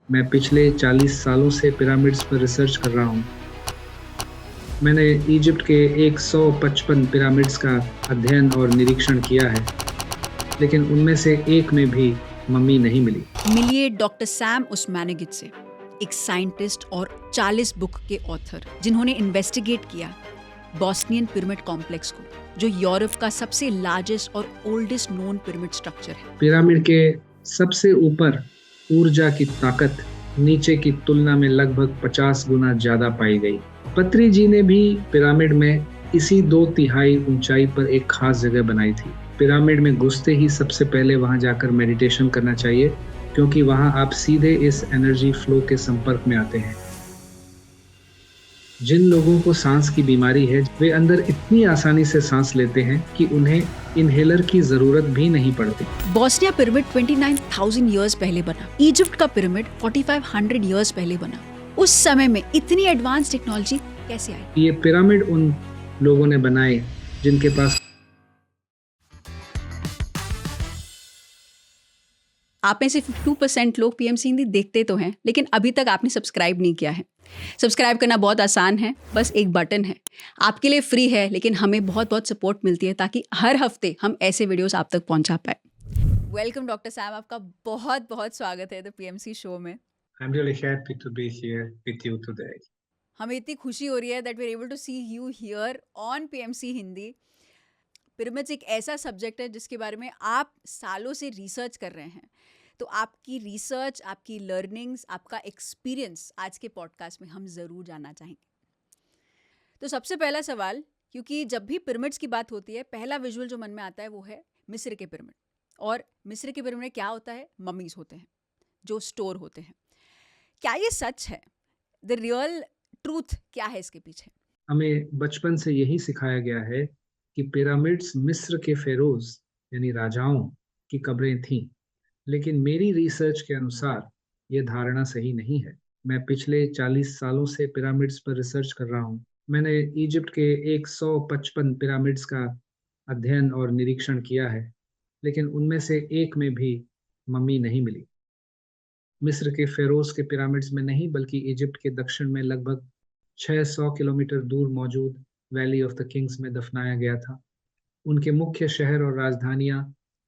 मैं पिछले 40 सालों से पिरामिड्स पर रिसर्च कर रहा हूँ। मैंने इजिप्ट के 155 पिरामिड्स का अध्ययन और निरीक्षण किया है, लेकिन उनमें से एक में भी मम्मी नहीं मिली। मिलिए डॉक्टर सैम उस्मानेगिच से, एक साइंटिस्ट और 40 बुक के ऑथर, जिन्होंने इन्वेस्टिगेट किया बोस्नियन पिरामिड कॉम्प्लेक्स को, जो यूरोप का सबसे लार्जेस्ट और ओल्डेस्ट नोन पिरामिड स्ट्रक्चर है। पिरामिड के सबसे ऊपर ऊर्जा की ताकत नीचे की तुलना में लगभग 50 गुना ज्यादा पाई गई। पत्री जी ने भी पिरामिड में इसी 2/3 ऊंचाई पर एक खास जगह बनाई थी। पिरामिड में घुसते ही सबसे पहले वहां जाकर मेडिटेशन करना चाहिए, क्योंकि वहां आप सीधे इस एनर्जी फ्लो के संपर्क में आते हैं। जिन लोगों को सांस की बीमारी है, वे अंदर इतनी आसानी से सांस लेते हैं कि उन्हें इनहेलर की जरूरत भी नहीं पड़ती। बोस्निया पिरामिड 29,000 ईयर्स पहले बना। इजिप्ट का पिरामिड 4500 ईयर्स पहले बना। उस समय में इतनी एडवांस टेक्नोलॉजी कैसे आई? ये पिरामिड उन लोगों ने बनाए जिनके पास आप में से 52% लोग पीएमसी हिंदी देखते तो हैं, लेकिन अभी तक आपने सब्सक्राइब नहीं किया है। सब्सक्राइब करना बहुत आसान है, बस एक बटन है। आपके लिए फ्री है, लेकिन हमें बहुत बहुत सपोर्ट मिलती है ताकि हर हफ्ते हम ऐसे वीडियोस आप तक पहुंचा पाए। वेलकम डॉक्टर सैम, आपका बहुत बहुत स्वागत है द पीएमसी शो में। I'm really happy to be here with you today. हमें इतनी खुशी हो रही है that we are able to see you here on PMC Hindi. Pyramids एक ऐसा सब्जेक्ट है जिसके बारे में आप सालों से रिसर्च कर रहे हैं, तो आपकी रिसर्च, आपकी लर्निंग्स, आपका एक्सपीरियंस आज के पॉडकास्ट में हम ज़रूर जानना चाहेंगे। तो सबसे पहला सवाल, क्योंकि जब भी पिरामिड्स की बात होती है, पहला विजुअल जो मन में आता है वो है मिस्र के पिरामिड। और मिस्र के पिरामिड में क्या होता है? मम्मीज होते हैं जो स्टोर होते हैं। क्या ये सच है? द रियल ट्रूथ क्या है इसके पीछे? हमें बचपन से यही सिखाया गया है कि पिरामिड्स मिस्र के फेरोज यानी राजाओं की कब्रें थीं, लेकिन मेरी रिसर्च के अनुसार यह धारणा सही नहीं है। मैं पिछले 40 सालों से पिरामिड्स पर रिसर्च कर रहा हूँ। मैंने इजिप्ट के 155 पिरामिड्स का अध्ययन और निरीक्षण किया है, लेकिन उनमें से एक में भी मम्मी नहीं मिली। मिस्र के फेरोज के पिरामिड्स में नहीं, बल्कि इजिप्ट के दक्षिण में लगभग 600 किलोमीटर दूर मौजूद वैली ऑफ द किंग्स में दफनाया गया था। उनके मुख्य शहर और राजधानियां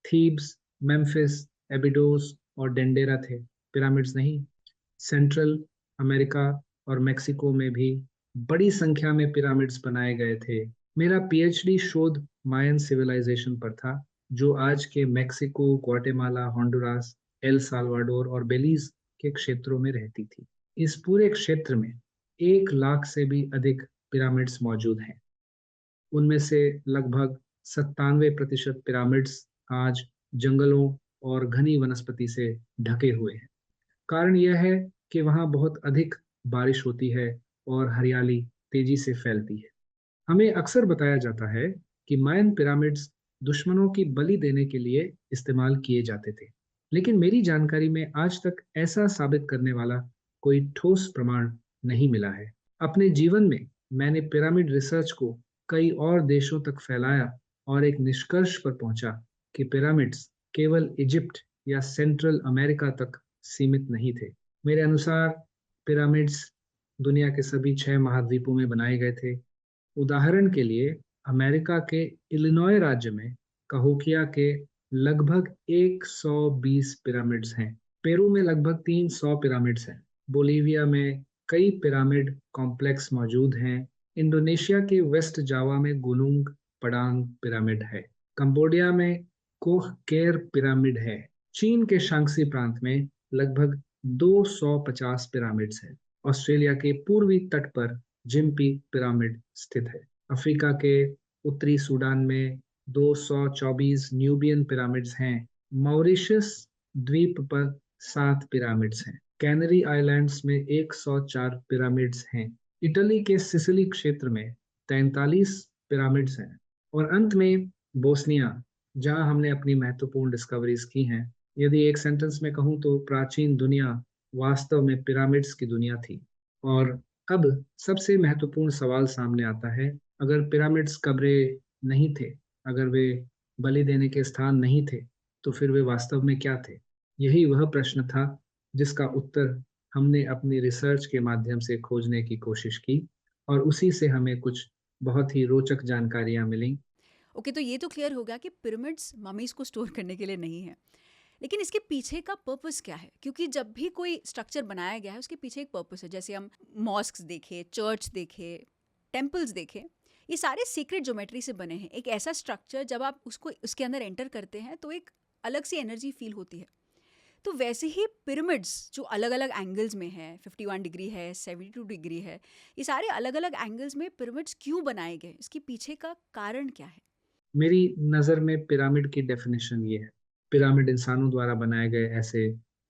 थीब्स, मेम्फिस, एबिडोस और डेंडेरा थे, पिरामिड्स नहीं। सेंट्रल अमेरिका और मेक्सिको में भी बड़ी संख्या में पिरामिड्स बनाए गए थे। मेरा पीएचडी शोध मायन सिविलाइजेशन पर था, जो आज के Mexico, Guatemala, Honduras, El Salvador और बेलीज के क्षेत्रों में रहती थी। इस पूरे क्षेत्र में 1 लाख से भी अधिक पिरामिड्स मौजूद हैं। उनमें से लगभग 97% पिरामिड्स आज जंगलों और घनी वनस्पति से ढके हुए हैं। कारण यह है कि वहाँ बहुत अधिक बारिश होती है और हरियाली तेजी से फैलती है। हमें अक्सर बताया जाता है कि मायन पिरामिड्स दुश्मनों की बलि देने के लिए इस्तेमाल किए जाते थे, लेकिन मेरी जानकारी में आज तक ऐसा साबित करने वाला कोई ठोस प्रमाण नहीं मिला है। अपने जीवन में मैंने पिरामिड रिसर्च को कई और देशों तक फैलाया और एक निष्कर्ष पर पहुंचा कि पिरामिड्स केवल इजिप्ट या सेंट्रल अमेरिका तक सीमित नहीं थे। मेरे अनुसार पिरामिड्स दुनिया के सभी 6 महाद्वीपों में बनाए गए थे। उदाहरण के लिए अमेरिका के इलिनॉय राज्य में काहोकिया के लगभग 120 पिरामिड्स हैं। पेरू में लगभग 300 पिरामिड्स हैं। बोलीविया में कई पिरामिड कॉम्प्लेक्स मौजूद हैं। इंडोनेशिया के वेस्ट जावा में गुनुंग पडांग पिरामिड है। कंबोडिया में कोह केर पिरामिड है। चीन के शांक्सी प्रांत में लगभग 250 पिरामिड्स हैं। ऑस्ट्रेलिया के पूर्वी तट पर जिम्पी पिरामिड स्थित है। अफ्रीका के उत्तरी सूडान में 224 न्यूबियन पिरामिड्स हैं। मॉरिशस द्वीप पर 7 पिरामिड्स हैं। कैनरी आइलैंड्स में 104 पिरामिड्स हैं। इटली के सिसिली क्षेत्र में 43 पिरामिड्स हैं। और अंत में बोस्निया, जहां हमने अपनी महत्वपूर्ण डिस्कवरीज की हैं। यदि एक सेंटेंस में कहूँ तो प्राचीन दुनिया वास्तव में पिरामिड्स की दुनिया थी। और अब सबसे महत्वपूर्ण सवाल सामने आता है, अगर पिरामिड्स कब्रें नहीं थे, अगर वे बलि देने के स्थान नहीं थे, तो फिर वे वास्तव में क्या थे? यही वह प्रश्न था जिसका उत्तर हमने अपनी रिसर्च के माध्यम से खोजने की कोशिश की और उसी से हमें कुछ बहुत ही रोचक जानकारियां मिली। ओके, तो ये तो क्लियर हो गया कि पिरामिड्स ममीज को स्टोर करने के लिए नहीं है, लेकिन इसके पीछे का पर्पस क्या है? क्योंकि जब भी कोई स्ट्रक्चर बनाया गया है उसके पीछे एक पर्पस है। जैसे हम मॉस्क देखे, चर्च देखे, टेम्पल्स देखे, ये सारे सीक्रेट ज्योमेट्री से बने हैं। एक ऐसा स्ट्रक्चर जब आप उसको उसके अंदर एंटर करते हैं तो एक अलग सी एनर्जी फील होती है। तो वैसे ही पिरामिड्स जो अलग अलग एंगल्स में है, 51 डिग्री है, 72 डिग्री है, ये सारे अलग अलग एंगल्स में पिरामिड्स क्यों बनाए गए, इसके पीछे का कारण क्या है? मेरी नज़र में पिरामिड की डेफिनेशन ये है। पिरामिड इंसानों द्वारा बनाए गए ऐसे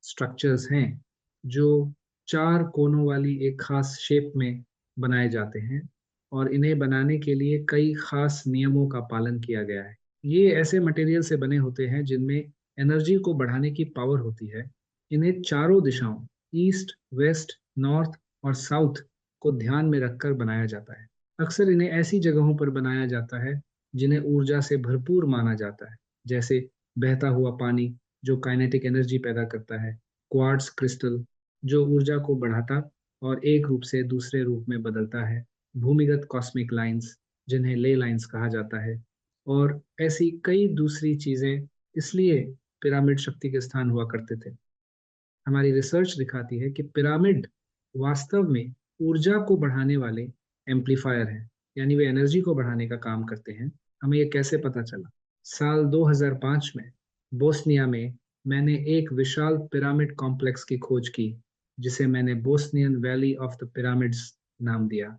स्ट्रक्चर्स हैं जो चार कोनों वाली एक खास शेप में बनाए जाते हैं और इन्हें बनाने के लिए कई खास नियमों का पालन किया गया है। ये ऐसे मटेरियल से बने होते हैं जिनमें एनर्जी को बढ़ाने की पावर होती है। इन्हें चारों दिशाओं, ईस्ट, वेस्ट, नॉर्थ और साउथ को ध्यान में रखकर बनाया जाता है। अक्सर इन्हें ऐसी जगहों पर बनाया जाता है जिन्हें ऊर्जा से भरपूर माना जाता है, जैसे बहता हुआ पानी जो काइनेटिक एनर्जी पैदा करता है, क्वार्ट्ज क्रिस्टल जो ऊर्जा को बढ़ाता और एक रूप से दूसरे रूप में बदलता है, भूमिगत कॉस्मिक लाइंस जिन्हें ले लाइंस कहा जाता है, और ऐसी कई दूसरी चीजें। इसलिए पिरामिड शक्ति के स्थान हुआ करते थे। हमारी रिसर्च दिखाती है कि पिरामिड वास्तव में ऊर्जा को बढ़ाने वाले एम्पलीफायर हैं, यानी वे एनर्जी को बढ़ाने का काम करते हैं। हमें ये कैसे पता चला? साल 2005 में बोस्निया में मैंने एक विशाल पिरामिड कॉम्प्लेक्स की खोज की, जिसे मैंने Bosnian valley of the pyramids नाम दिया।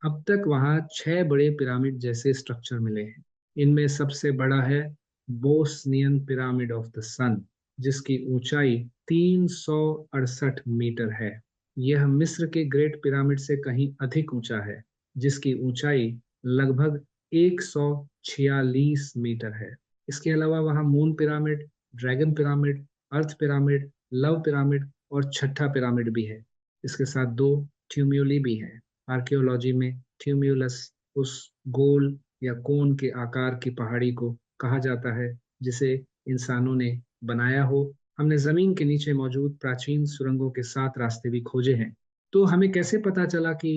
अब तक वहाँ 6 बड़े पिरामिड जैसे स्ट्रक्चर मिले हैं। इनमें सबसे बड़ा है बोस्नियन पिरामिड ऑफ द सन, जिसकी ऊंचाई 368 मीटर है। यह मिस्र के ग्रेट पिरामिड से कहीं अधिक ऊंचा है, जिसकी ऊंचाई लगभग 146 मीटर है। इसके अलावा वहाँ मून पिरामिड, ड्रैगन पिरामिड, अर्थ पिरामिड, लव पिरामिड और छठा पिरामिड भी है। इसके साथ 2 ट्यूम्यूली भी हैं। आर्कियोलॉजी में ट्यूम्यूलस उस गोल या कोन के आकार की पहाड़ी को कहा जाता है जिसे इंसानों ने बनाया हो। हमने जमीन के नीचे मौजूद प्राचीन सुरंगों के 7 रास्ते भी खोजे हैं। तो हमें कैसे पता चला कि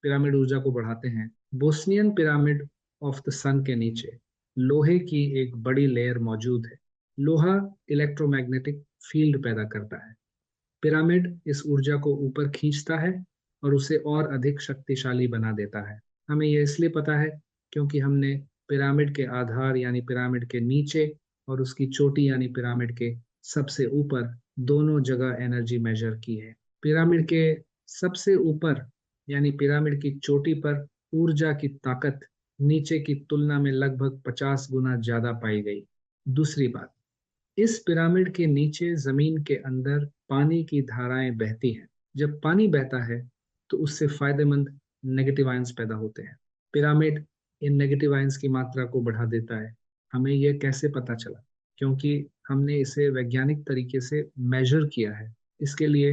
पिरामिड ऊर्जा को बढ़ाते हैं? बोस्नियन पिरामिड ऑफ द सन के नीचे लोहे की एक बड़ी लेयर मौजूद है। लोहा इलेक्ट्रोमैग्नेटिक फील्ड पैदा करता है। पिरामिड इस ऊर्जा को ऊपर खींचता है और उसे और अधिक शक्तिशाली बना देता है। हमें यह इसलिए पता है क्योंकि हमने पिरामिड के आधार यानी पिरामिड के नीचे और उसकी चोटी यानी पिरामिड के सबसे ऊपर दोनों जगह एनर्जी मेजर की है। पिरामिड के सबसे ऊपर यानी पिरामिड की चोटी पर ऊर्जा की ताकत नीचे की तुलना में लगभग 50 गुना ज्यादा पाई गई। दूसरी बात, इस पिरामिड के नीचे जमीन के अंदर पानी की धाराएं बहती हैं। जब पानी बहता है तो उससे फायदेमंद नेगेटिव आयंस पैदा होते हैं। पिरामिड इन नेगेटिव आयंस की मात्रा को बढ़ा देता है। हमें यह कैसे पता चला? क्योंकि हमने इसे वैज्ञानिक तरीके से मेजर किया है। इसके लिए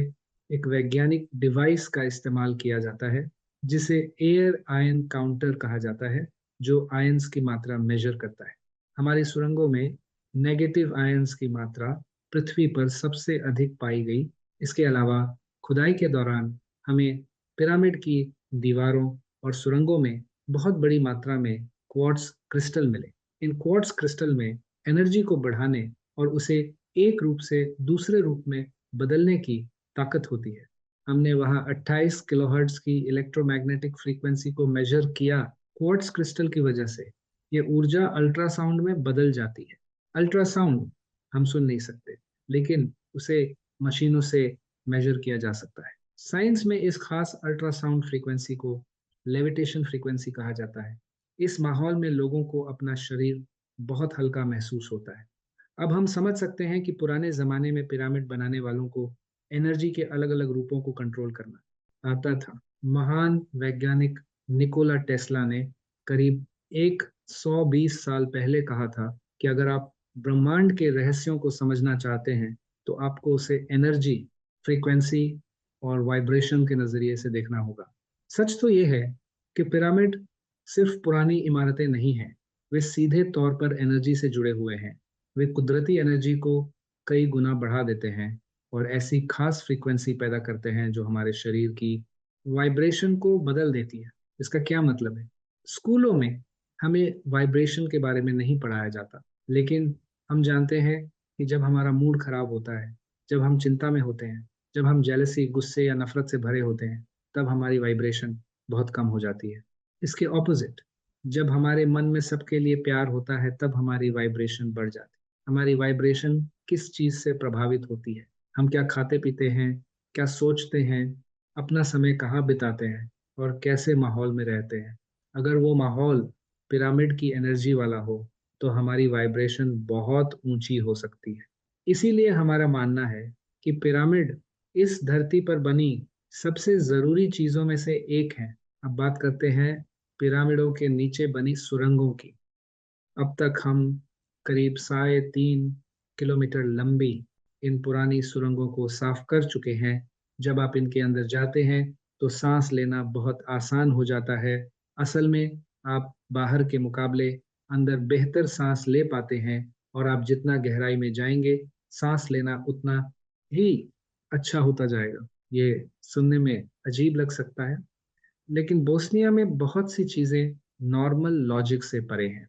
एक वैज्ञानिक डिवाइस का इस्तेमाल किया जाता है जिसे एयर आयन काउंटर कहा जाता है, जो आयंस की मात्रा मेजर करता है। हमारी सुरंगों में नेगेटिव आयंस की मात्रा पृथ्वी पर सबसे अधिक पाई गई। इसके अलावा खुदाई के दौरान हमें पिरामिड की दीवारों और सुरंगों में बहुत बड़ी मात्रा में क्वार्ट्ज क्रिस्टल मिले। इन क्वार्ट्ज क्रिस्टल में एनर्जी को बढ़ाने और उसे एक रूप से दूसरे रूप में बदलने की ताकत होती है। हमने वहाँ 28 किलोहर्ट्ज की इलेक्ट्रोमैग्नेटिक फ्रीक्वेंसी को मेजर किया। क्वार्ट्ज क्रिस्टल की वजह से ये ऊर्जा अल्ट्रासाउंड में बदल जाती है। अल्ट्रासाउंड हम सुन नहीं सकते, लेकिन उसे मशीनों से मेजर किया जा सकता है। साइंस में इस खास अल्ट्रासाउंड फ्रीक्वेंसी को लेविटेशन फ्रीक्वेंसी कहा जाता है। इस माहौल में लोगों को अपना शरीर बहुत हल्का महसूस होता है। अब हम समझ सकते हैं कि पुराने जमाने में पिरामिड बनाने वालों को एनर्जी के अलग अलग रूपों को कंट्रोल करना आता था। महान वैज्ञानिक निकोला टेस्ला ने करीब 120 साल पहले कहा था कि अगर आप ब्रह्मांड के रहस्यों को समझना चाहते हैं तो आपको उसे एनर्जी, फ्रीक्वेंसी और वाइब्रेशन के नजरिए से देखना होगा। सच तो यह है कि पिरामिड सिर्फ पुरानी इमारतें नहीं हैं, वे सीधे तौर पर एनर्जी से जुड़े हुए हैं। वे कुदरती एनर्जी को कई गुना बढ़ा देते हैं और ऐसी खास फ्रीक्वेंसी पैदा करते हैं जो हमारे शरीर की वाइब्रेशन को बदल देती है। इसका क्या मतलब है? स्कूलों में हमें वाइब्रेशन के बारे में नहीं पढ़ाया जाता, लेकिन हम जानते हैं कि जब हमारा मूड खराब होता है, जब हम चिंता में होते हैं, जब हम जेलसी, गुस्से या नफरत से भरे होते हैं, तब हमारी वाइब्रेशन बहुत कम हो जाती है। इसके ऑपोजिट, जब हमारे मन में सबके लिए प्यार होता है, तब हमारी वाइब्रेशन बढ़ जाती है। हमारी वाइब्रेशन किस चीज से प्रभावित होती है? हम क्या खाते पीते हैं, क्या सोचते हैं, अपना समय कहाँ बिताते हैं और कैसे माहौल में रहते हैं। अगर वो माहौल पिरामिड की एनर्जी वाला हो तो हमारी वाइब्रेशन बहुत ऊंची हो सकती है। इसीलिए हमारा मानना है कि पिरामिड इस धरती पर बनी सबसे जरूरी चीजों में से एक है। अब बात करते हैं पिरामिडों के नीचे बनी सुरंगों की। अब तक हम करीब 3.5 किलोमीटर लंबी इन पुरानी सुरंगों को साफ कर चुके हैं। जब आप इनके अंदर जाते हैं तो सांस लेना बहुत आसान हो जाता है। असल में आप बाहर के मुकाबले अंदर बेहतर सांस ले पाते हैं, और आप जितना गहराई में जाएंगे, सांस लेना उतना ही अच्छा होता जाएगा। ये सुनने में अजीब लग सकता है, लेकिन बोस्निया में बहुत सी चीजें नॉर्मल लॉजिक से परे हैं।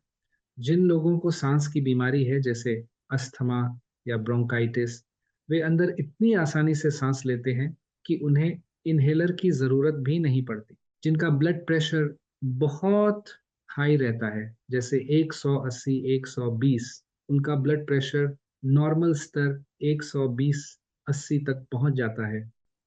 जिन लोगों को सांस की बीमारी है, जैसे अस्थमा या ब्रोंकाइटिस, वे अंदर इतनी आसानी से सांस लेते हैं कि उन्हें इनहेलर की जरूरत भी नहीं पड़ती। जिनका ब्लड प्रेशर बहुत हाई रहता है, जैसे 180 120, उनका ब्लड प्रेशर नॉर्मल स्तर 120 80 तक पहुंच जाता है।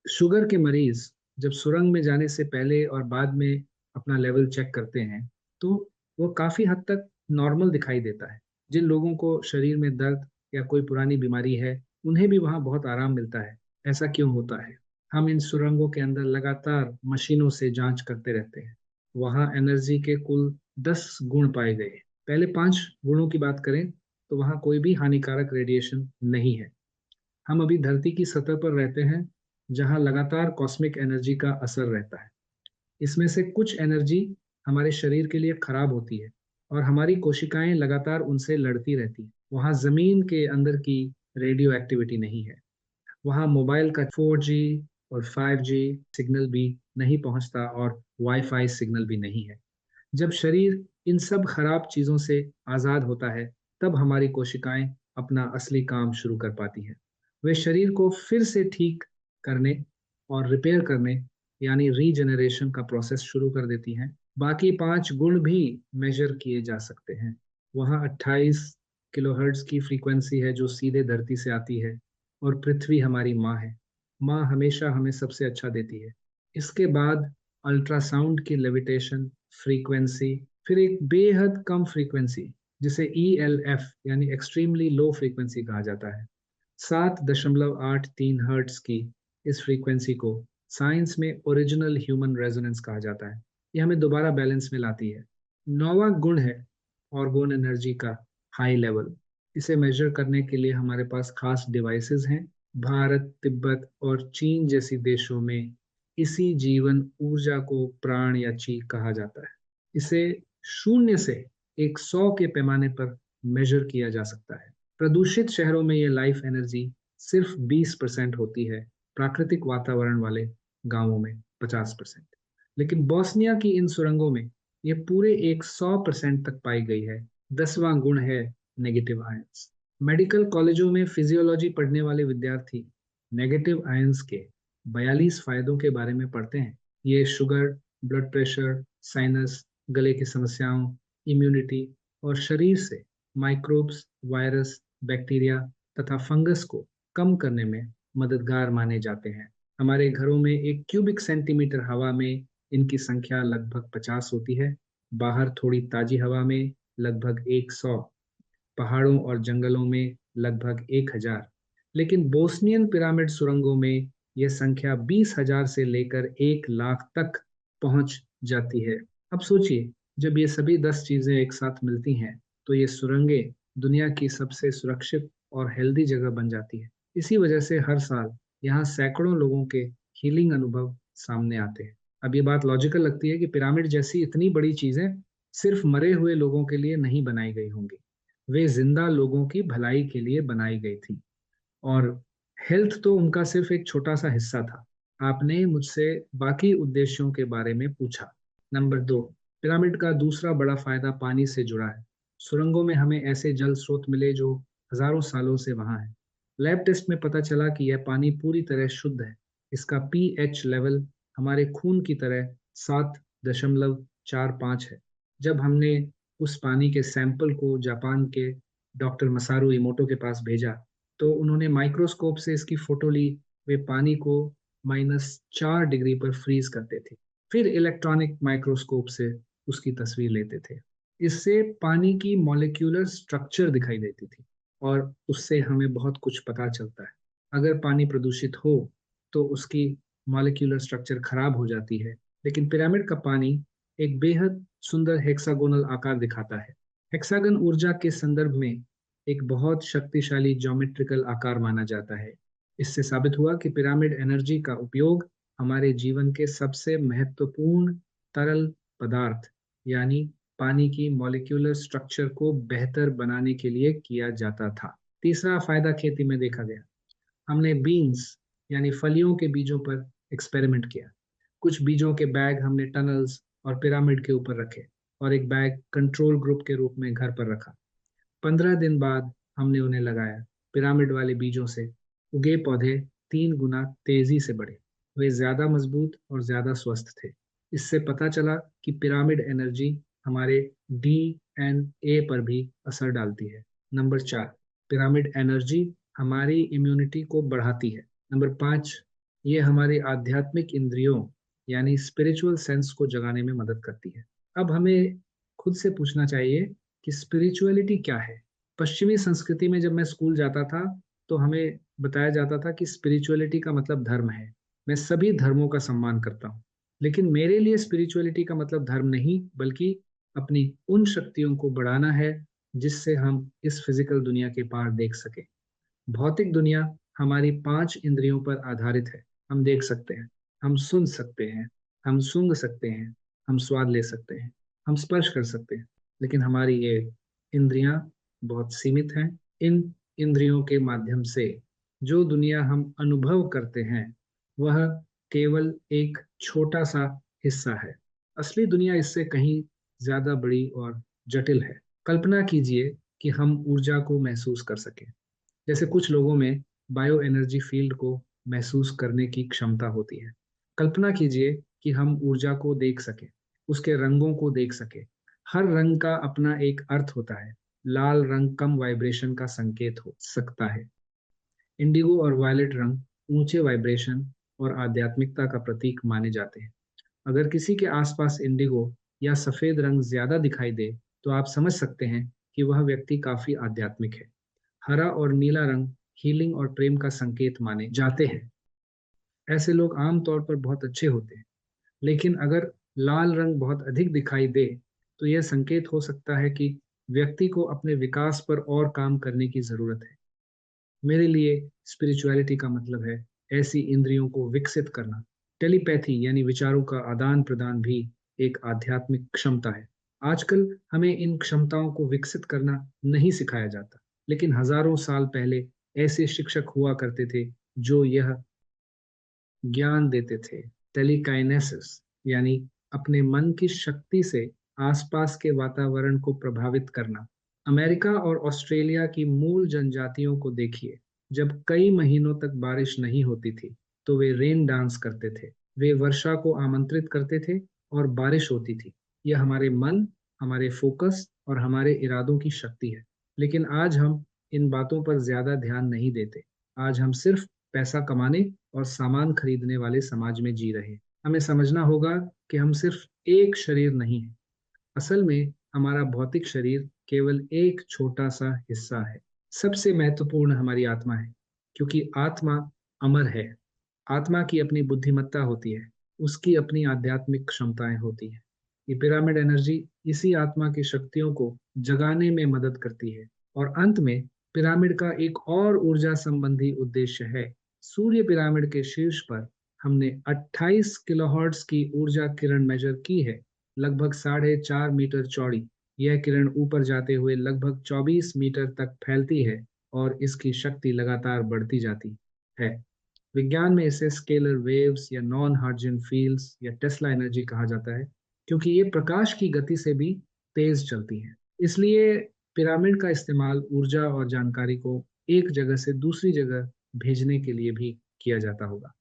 शुगर के मरीज जब सुरंग में जाने से पहले और बाद में अपना लेवल चेक करते हैं, तो वो काफी हद तक नॉर्मल दिखाई देता है। जिन लोगों को शरीर में दर्द या कोई पुरानी बीमारी है, उन्हें भी वहाँ बहुत आराम मिलता है। ऐसा क्यों होता है? हम इन सुरंगों के अंदर लगातार मशीनों से जांच करते रहते हैं। वहाँ एनर्जी के कुल 10 गुण पाए गए। पहले 5 गुणों की बात करें तो वहाँ कोई भी हानिकारक रेडिएशन नहीं है। हम अभी धरती की सतह पर रहते हैं, जहाँ लगातार कॉस्मिक एनर्जी का असर रहता है। इसमें से कुछ एनर्जी हमारे शरीर के लिए खराब होती है, और हमारी कोशिकाएं लगातार उनसे लड़ती रहती हैं। वहाँ जमीन के अंदर की रेडियो एक्टिविटी नहीं है। वहाँ मोबाइल का 4G और 5G सिग्नल भी नहीं पहुंचता, और वाईफाई सिग्नल भी नहीं है। जब शरीर इन सब खराब चीजों से आजाद होता है, तब हमारी कोशिकाएं अपना असली काम शुरू कर पाती हैं। वे शरीर को फिर से ठीक करने और रिपेयर करने, यानी रीजनरेशन का प्रोसेस शुरू कर देती हैं। बाकी 5 गुण भी मेजर किए जा सकते हैं। वहाँ 28 किलोहर्ट्ज की फ्रीक्वेंसी है जो सीधे धरती से आती है, और पृथ्वी हमारी माँ है। माँ हमेशा हमें सबसे अच्छा देती है। इसके बाद अल्ट्रासाउंड की लेविटेशन फ्रीक्वेंसी, फिर एक बेहद कम फ्रीक्वेंसी जिसे ELF यानी एक्सट्रीमली लो फ्रीक्वेंसी कहा जाता है, 7.83 हर्ट्स की इस फ्रीक्वेंसी को साइंस में ओरिजिनल ह्यूमन रेजोनेंस कहा जाता है। ये हमें दोबारा बैलेंस में लाती है। 9वां गुण है ऑर्गन एनर्जी का हाई लेवल। इसे मेजर करने के लिए हमारे पास खास डिवाइसेस हैं। भारत, तिब्बत और चीन जैसी देशों में इसी जीवन ऊर्जा को प्राण या ची कहा जाता है। इसे 0 से 100 के पैमाने पर मेजर किया जा सकता है। प्रदूषित शहरों में ये लाइफ एनर्जी सिर्फ 20% होती है, प्राकृतिक वातावरण वाले गांवों में 50%। लेकिन बोस्निया की इन सुरंगों में ये पूरे 100% तक पाई गई है। 10वां गुण है नेगेटिव आयंस। मेडिकल कॉलेजों में फिजियोलॉजी पढ़ने वाले विद्यार्थी नेगेटिव आयंस के 42 फायदों के बारे में पढ़ते हैं। ये शुगर, ब्लड प्रेशर, साइनस, गले की समस्याओं, इम्यूनिटी और शरीर से माइक्रोब्स, वायरस, बैक्टीरिया तथा फंगस को कम करने में मददगार माने जाते हैं। हमारे घरों में 1 क्यूबिक सेंटीमीटर हवा में इनकी संख्या लगभग 50 होती है। बाहर थोड़ी ताजी हवा में लगभग 100, पहाड़ों और जंगलों में लगभग 1000। लेकिन बोस्नियन पिरामिड सुरंगों में यह संख्या 20,000 से लेकर 1 लाख तक पहुंच जाती है। अब सोचिए, जब ये सभी 10 चीजें एक साथ मिलती हैं, तो ये सुरंगें दुनिया की सबसे सुरक्षित और हेल्दी जगह बन जाती है। इसी वजह से हर साल यहाँ सैकड़ों लोगों के हीलिंग अनुभव सामने आते हैं। अब ये बात लॉजिकल लगती है कि पिरामिड जैसी इतनी बड़ी चीजें सिर्फ मरे हुए लोगों के लिए नहीं बनाई गई होंगी। वे जिंदा लोगों की भलाई के लिए बनाई गई थी। और हेल्थ तो उनका सिर्फ एक छोटा सा हिस्सा था। आपने मुझसे बाकी उद्देश्यों के बारे में पूछा। नंबर 2, पिरामिड का दूसरा बड़ा फायदा पानी से जुड़ा है। सुरंगों में हमें ऐसे जल स्रोत मिले जो हजारों सालों से वहां है। लैब टेस्ट में पता चला कि यह पानी पूरी तरह शुद्ध है। इसका पीएच लेवल हमारे खून की तरह 7.45 है। जब हमने उस पानी के सैंपल को जापान के डॉक्टर मसारू इमोटो के पास भेजा, तो उन्होंने माइक्रोस्कोप से इसकी फोटो ली। वे पानी को -4 डिग्री पर फ्रीज करते थे, फिर इलेक्ट्रॉनिक माइक्रोस्कोप से उसकी तस्वीर लेते थे। इससे पानी की मॉलिक्यूलर स्ट्रक्चर दिखाई देती थी और उससे हमें बहुत कुछ पता चलता है। अगर पानी प्रदूषित हो तो उसकी मॉलिक्यूलर स्ट्रक्चर खराब हो जाती है, लेकिन पिरामिड का पानी एक बेहद सुंदर हेक्सागोनल आकार दिखाता है। हेक्सागन ऊर्जा के संदर्भ में एक बहुत शक्तिशाली ज्योमेट्रिकल आकार माना जाता है। इससे साबित हुआ कि पिरामिड एनर्जी का उपयोग हमारे जीवन के सबसे महत्वपूर्ण तरल पदार्थ यानी पानी की मॉलिक्यूलर स्ट्रक्चर को बेहतर बनाने के लिए किया जाता था। तीसरा फायदा खेती में देखा गया। हमने बीन्स यानी फलियों के बीजों पर एक्सपेरिमेंट किया। कुछ बीजों के बैग हमने टनल्स और पिरामिड के ऊपर रखे और एक बैग कंट्रोल ग्रुप के रूप में घर पर रखा। 15 दिन बाद हमने उन्हें लगाया। पिरामिड वाले बीजों से उगे पौधे 3 गुना तेजी से बढ़े। वे ज्यादा मजबूत और ज्यादा स्वस्थ थे। इससे पता चला कि पिरामिड एनर्जी हमारे डीएनए पर भी असर डालती है। नंबर 4, पिरामिड एनर्जी हमारी इम्यूनिटी को बढ़ाती है। नंबर 5, ये हमारी आध्यात्मिक इंद्रियों यानी स्पिरिचुअल सेंस को जगाने में मदद करती है। अब हमें खुद से पूछना चाहिए कि स्पिरिचुअलिटी क्या है। पश्चिमी संस्कृति में जब मैं स्कूल जाता था तो हमें बताया जाता था कि स्पिरिचुअलिटी का मतलब धर्म है। मैं सभी धर्मों का सम्मान करता हूँ, लेकिन मेरे लिए स्पिरिचुअलिटी का मतलब धर्म नहीं बल्कि अपनी उन शक्तियों को बढ़ाना है जिससे हम इस फिजिकल दुनिया के पार देख सके। भौतिक दुनिया हमारी 5 इंद्रियों पर आधारित है। हम देख सकते हैं, हम सुन सकते हैं, हम सूंघ सकते हैं, हम स्वाद ले सकते हैं, हम स्पर्श कर सकते हैं, लेकिन हमारी ये इंद्रियां बहुत सीमित हैं। इन इंद्रियों के माध्यम से जो दुनिया हम अनुभव करते हैं वह केवल एक छोटा सा हिस्सा है। असली दुनिया इससे कहीं ज्यादा बड़ी और जटिल है। कल्पना कीजिए कि हम ऊर्जा को महसूस कर सकें। जैसे कुछ लोगों में बायो एनर्जी फील्ड को महसूस करने की क्षमता होती है। कल्पना कीजिए कि हम ऊर्जा को देख सकें, उसके रंगों को देख सकें। हर रंग का अपना एक अर्थ होता है। लाल रंग कम वाइब्रेशन का संकेत हो सकता है। इंडिगो और वायलेट रंग ऊंचे वाइब्रेशन और आध्यात्मिकता का प्रतीक माने जाते हैं। अगर किसी के आसपास इंडिगो या सफेद रंग ज्यादा दिखाई दे तो आप समझ सकते हैं कि वह व्यक्ति काफी आध्यात्मिक है। हरा और नीला रंग हीलिंग और प्रेम का संकेत माने जाते हैं। ऐसे लोग आमतौर पर बहुत अच्छे होते हैं, लेकिन अगर लाल रंग बहुत अधिक दिखाई दे तो यह संकेत हो सकता है कि व्यक्ति को अपने विकास पर और काम करने की जरूरत है। मेरे लिए स्पिरिचुअलिटी का मतलब है ऐसी इंद्रियों को विकसित करना। टेलीपैथी यानी विचारों का आदान प्रदान भी एक आध्यात्मिक क्षमता है। आजकल हमें इन क्षमताओं को विकसित करना नहीं सिखाया जाता, लेकिन हजारों साल पहले ऐसे शिक्षक हुआ करते थे जो यह ज्ञान देते थे। टेलीकाइनेसिस यानी अपने मन की शक्ति से आसपास के वातावरण को प्रभावित करना। अमेरिका और ऑस्ट्रेलिया की मूल जनजातियों को देखिए। जब कई महीनों तक बारिश नहीं होती थी तो वे रेन डांस करते थे। वे वर्षा को आमंत्रित करते थे और बारिश होती थी। यह हमारे मन, हमारे फोकस और हमारे इरादों की शक्ति है। लेकिन आज हम इन बातों पर ज्यादा ध्यान नहीं देते। आज हम सिर्फ पैसा कमाने और सामान खरीदने वाले समाज में जी रहे हैं। हमें समझना होगा कि हम सिर्फ एक शरीर नहीं है। असल में हमारा भौतिक शरीर केवल एक छोटा सा हिस्सा है। सबसे महत्वपूर्ण हमारी आत्मा है, क्योंकि आत्मा अमर है। आत्मा की अपनी बुद्धिमत्ता होती है, उसकी अपनी आध्यात्मिक क्षमताएं होती हैं। ये पिरामिड एनर्जी इसी आत्मा की शक्तियों को जगाने में मदद करती है। और अंत में पिरामिड का एक और ऊर्जा संबंधी उद्देश्य है। सूर्य पिरामिड के शीर्ष पर हमने 28 किलोहर्ट्ज की ऊर्जा किरण मेजर की है, लगभग 4.5 मीटर चौड़ी। यह किरण ऊपर जाते हुए लगभग 24 मीटर तक फैलती है और इसकी शक्ति लगातार बढ़ती जाती है। है। विज्ञान में इसे स्केलर वेव्स या नॉन हार्जियन फील्ड्स या टेस्ला एनर्जी कहा जाता है, क्योंकि ये प्रकाश की गति से भी तेज चलती है। इसलिए पिरामिड का इस्तेमाल ऊर्जा और जानकारी को एक जगह से दूसरी जगह भेजने के लिए भी किया जाता होगा।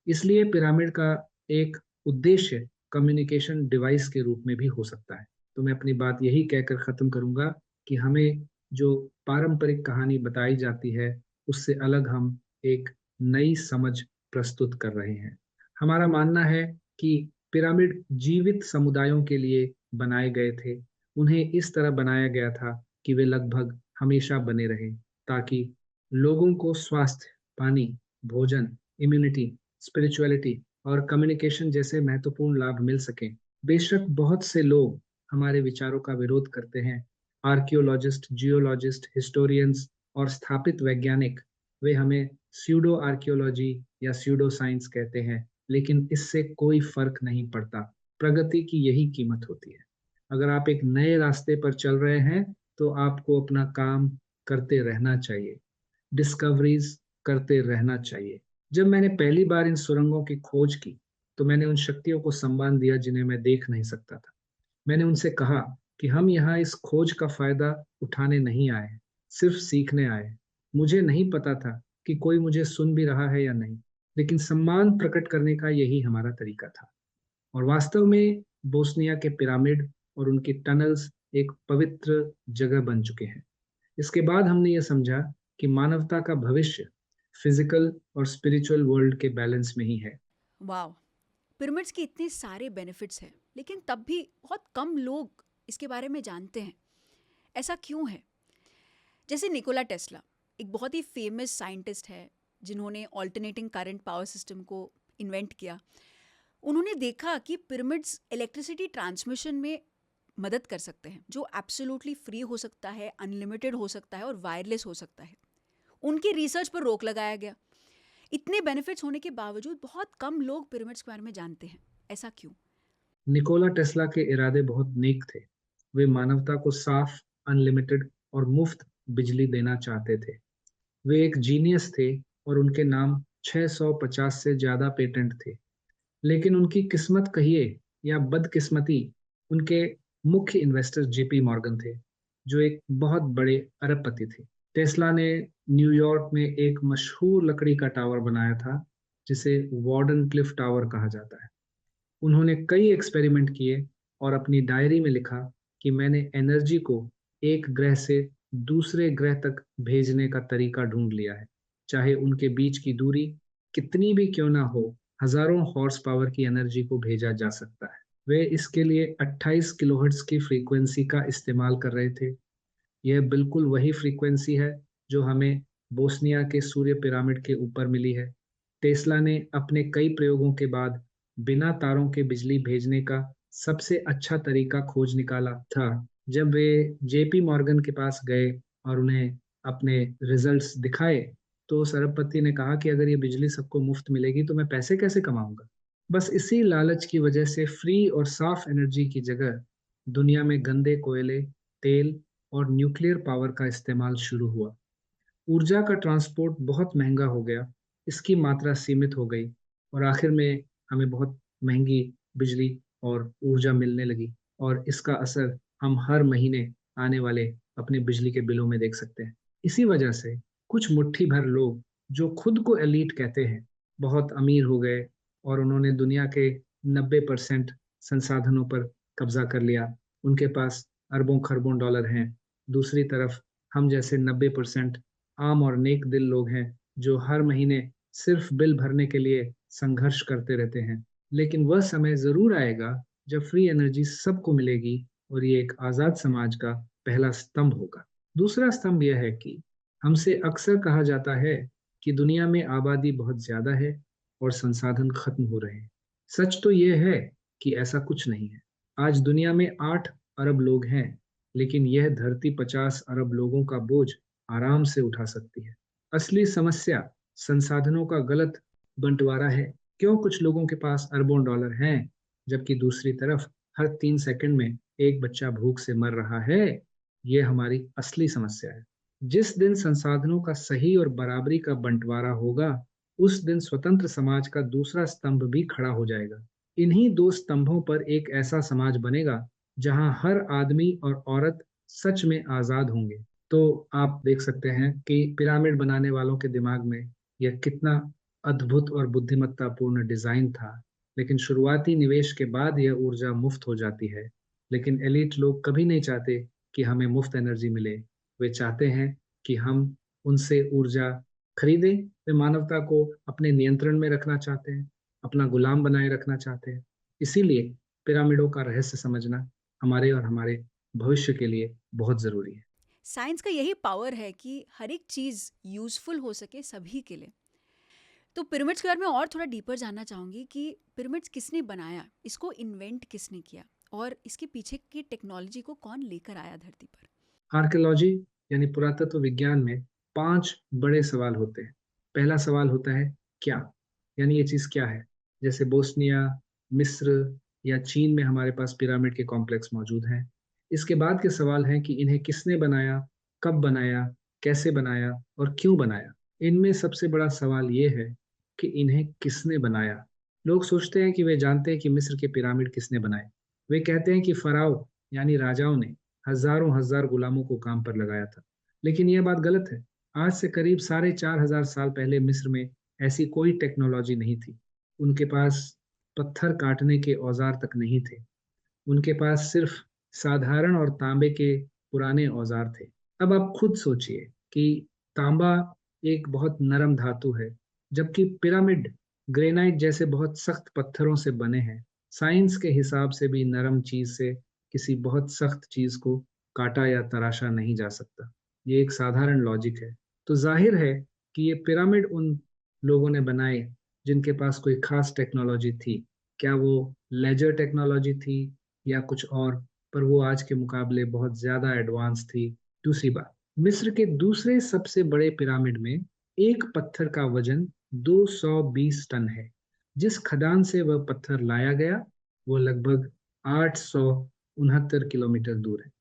इसलिए पिरामिड का एक उद्देश्य कम्युनिकेशन डिवाइस के रूप में भी हो सकता है। तो मैं अपनी बात यही कहकर खत्म करूंगा कि हमें जो पारंपरिक कहानी बताई जाती है उससे अलग हम एक नई समझ प्रस्तुत कर रहे हैं। हमारा मानना है कि पिरामिड जीवित समुदायों के लिए बनाए गए थे। उन्हें इस तरह बनाया गया था कि वे लगभग हमेशा बने रहें, ताकि लोगों को स्वास्थ्य, पानी, भोजन, इम्यूनिटी, स्पिरिचुअलिटी और कम्युनिकेशन जैसे महत्वपूर्ण लाभ मिल सकें। बेशक बहुत से लोग हमारे विचारों का विरोध करते हैं। आर्कियोलॉजिस्ट, जियोलॉजिस्ट, हिस्टोरियंस और स्थापित वैज्ञानिक, वे हमें स्यूडो आर्कियोलॉजी या स्यूडो साइंस कहते हैं, लेकिन इससे कोई फर्क नहीं पड़ता। प्रगति की यही कीमत होती है। अगर आप एक नए रास्ते पर चल रहे हैं तो आपको अपना काम करते रहना चाहिए, डिस्कवरीज करते रहना चाहिए। जब मैंने पहली बार इन सुरंगों की खोज की तो मैंने उन शक्तियों को सम्मान दिया जिन्हें मैं देख नहीं सकता था। मैंने उनसे कहा कि हम यहाँ इस खोज का फायदा उठाने नहीं आए, सिर्फ सीखने आए। मुझे नहीं पता था कि कोई मुझे सुन भी रहा है या नहीं, लेकिन सम्मान प्रकट करने का यही हमारा तरीका था। और वास्तव में बोस्निया के पिरामिड और उनकी टनल्स एक पवित्र जगह बन चुके हैं। इसके बाद हमने ये समझा कि मानवता का भविष्य फिजिकल और स्पिरिचुअल वर्ल्ड के बैलेंस में ही है। वाह, पिरामिड्स के इतने सारे बेनिफिट्स हैं, लेकिन तब भी बहुत कम लोग इसके बारे में जानते हैं। ऐसा क्यों है? जैसे निकोला टेस्ला एक बहुत ही फेमस साइंटिस्ट है जिन्होंने ऑल्टरनेटिंग करंट पावर सिस्टम को इन्वेंट किया। उन्होंने देखा कि पिरामिड्स इलेक्ट्रिसिटी ट्रांसमिशन में मदद कर सकते हैं, जो एब्सोल्युटली फ्री हो सकता है, अनलिमिटेड हो सकता है और वायरलेस हो सकता है। उनकी रिसर्च पर रोक लगाया गया। इतने बेनिफिट्स होने के बावजूद बहुत कम लोग पिरामिड्स के बारे में जानते हैं। ऐसा क्यों? निकोला टेस्ला के इरादे बहुत नेक थे। वे मानवता को साफ, अनलिमिटेड और मुफ्त बिजली देना चाहते थे। वे एक जीनियस थे और उनके नाम 650 से ज्यादा पेटेंट थे। लेकिन उनकी किस्मत कहिए या बदकिस्मती, उनके मुख्य इन्वेस्टर जेपी मॉर्गन थे, जो एक बहुत बड़े अरबपति थे। टेस्ला ने न्यूयॉर्क में एक मशहूर लकड़ी का टावर बनाया था जिसे वार्डन क्लिफ टावर कहा जाता है। उन्होंने कई एक्सपेरिमेंट किए और अपनी डायरी में लिखा कि मैंने एनर्जी को एक ग्रह से दूसरे ग्रह तक भेजने का तरीका ढूंढ लिया है, चाहे उनके बीच की दूरी कितनी भी क्यों ना हो। हजारों हॉर्स पावर की एनर्जी को भेजा जा सकता है। वे इसके लिए 28 किलोहर्ट्ज की फ्रीक्वेंसी का इस्तेमाल कर रहे थे। यह बिल्कुल वही फ्रीक्वेंसी है जो हमें बोस्निया के सूर्य पिरामिड के ऊपर मिली है। टेस्ला ने अपने कई प्रयोगों के बाद बिना तारों के बिजली भेजने का सबसे अच्छा तरीका खोज निकाला था। जब वे जेपी मॉर्गन के पास गए और उन्हें अपने रिजल्ट्स दिखाए, तो सरबपति ने कहा कि अगर ये बिजली सबको मुफ्त मिलेगी तो मैं पैसे कैसे कमाऊंगा। बस इसी लालच की वजह से फ्री और साफ एनर्जी की जगह दुनिया में गंदे कोयले, तेल और न्यूक्लियर पावर का इस्तेमाल शुरू हुआ। ऊर्जा का ट्रांसपोर्ट बहुत महंगा हो गया, इसकी मात्रा सीमित हो गई और आखिर में हमें बहुत महंगी बिजली और ऊर्जा मिलने लगी। और इसका असर हम हर महीने आने वाले अपने बिजली के बिलों में देख सकते हैं। इसी वजह से कुछ मुट्ठी भर लोग जो खुद को एलीट कहते हैं, बहुत अमीर हो गए और उन्होंने दुनिया के 90% संसाधनों पर कब्जा कर लिया। उनके पास अरबों खरबों डॉलर हैं। दूसरी तरफ हम जैसे 90% आम और नेक दिल लोग हैं जो हर महीने सिर्फ बिल भरने के लिए संघर्ष करते रहते हैं। लेकिन वह समय जरूर आएगा जब फ्री एनर्जी सबको मिलेगी और ये एक आजाद समाज का पहला स्तंभ होगा। दूसरा स्तंभ यह है कि हमसे अक्सर कहा जाता है कि दुनिया में आबादी बहुत ज्यादा है और संसाधन खत्म हो रहे हैं। सच तो यह है कि ऐसा कुछ नहीं है। आज दुनिया में 8 अरब लोग हैं, लेकिन यह धरती 50 अरब लोगों का बोझ आराम से उठा सकती है। असली समस्या संसाधनों का गलत बंटवारा है। क्यों कुछ लोगों के पास अरबों डॉलर हैं जबकि दूसरी तरफ हर 3 सेकंड में एक बच्चा भूख से मर रहा है। यह हमारी असली समस्या है। जिस दिन संसाधनों का सही और बराबरी का बंटवारा होगा, उस दिन स्वतंत्र समाज का दूसरा स्तंभ भी खड़ा हो जाएगा। इन्हीं दो स्तंभों पर एक ऐसा समाज बनेगा जहां हर आदमी और औरत सच में आजाद होंगे। तो आप देख सकते हैं कि पिरामिड बनाने वालों के दिमाग में यह कितना अद्भुत और बुद्धिमत्तापूर्ण डिजाइन था। लेकिन शुरुआती निवेश के बाद यह ऊर्जा मुफ्त हो जाती है। लेकिन एलिट लोग कभी नहीं चाहते कि हमें मुफ्त एनर्जी मिले। वे चाहते हैं कि हम उनसे ऊर्जा खरीदें। वे मानवता को अपने नियंत्रण में रखना चाहते हैं, अपना गुलाम बनाए रखना चाहते हैं। इसीलिए पिरामिडों का रहस्य समझना हमारे और हमारे भविष्य के लिए बहुत जरूरी है। साइंस का यही पावर है कि हर एक चीज़ यूज़फुल हो सके सभी के लिए। तो पिरामिड्स के बारे में और थोड़ा डीपर जानना चाहूँगी कि पिरामिड्स किसने बनाया, इसको इन्वेंट किसने किया, और इसके पीछे की टेक्नोलॉजी को कौन लेकर आया धरती पर? आर्कियोलॉजी यानी पुरातत्व विज्ञान में 5 बड़े सवाल होते हैं। पहला सवाल होता है क्या, यानी ये चीज क्या है। जैसे बोस्निया, मिस्र या चीन में हमारे पास पिरामिड के कॉम्प्लेक्स मौजूद हैं। इसके बाद के सवाल हैं कि इन्हें किसने बनाया, कब बनाया, कैसे बनाया और क्यों बनाया। इनमें सबसे बड़ा सवाल ये है कि इन्हें किसने बनाया। लोग सोचते हैं कि वे जानते हैं कि मिस्र के पिरामिड किसने बनाए। वे कहते हैं कि फराओ यानी राजाओं ने हजारों हजार गुलामों को काम पर लगाया था। लेकिन यह बात गलत है। आज से करीब 4,500 साल पहले मिस्र में ऐसी कोई टेक्नोलॉजी नहीं थी। उनके पास पत्थर काटने के औजार तक नहीं थे। उनके पास सिर्फ साधारण और तांबे के पुराने औजार थे। अब आप खुद सोचिए कि तांबा एक बहुत नरम धातु है, जबकि पिरामिड ग्रेनाइट जैसे बहुत सख्त पत्थरों से बने हैं। साइंस के हिसाब से भी नरम चीज से किसी बहुत सख्त चीज को काटा या तराशा नहीं जा सकता। ये एक साधारण लॉजिक है। तो जाहिर है कि ये पिरामिड उन लोगों ने बनाए जिनके पास कोई खास टेक्नोलॉजी थी। क्या वो लेजर टेक्नोलॉजी थी या कुछ और, पर वो आज के मुकाबले बहुत ज्यादा एडवांस थी। दूसरी बात, मिस्र के दूसरे सबसे बड़े पिरामिड में एक पत्थर का वजन 220 टन है। जिस खदान से वह पत्थर लाया गया वो लगभग 869 किलोमीटर दूर है।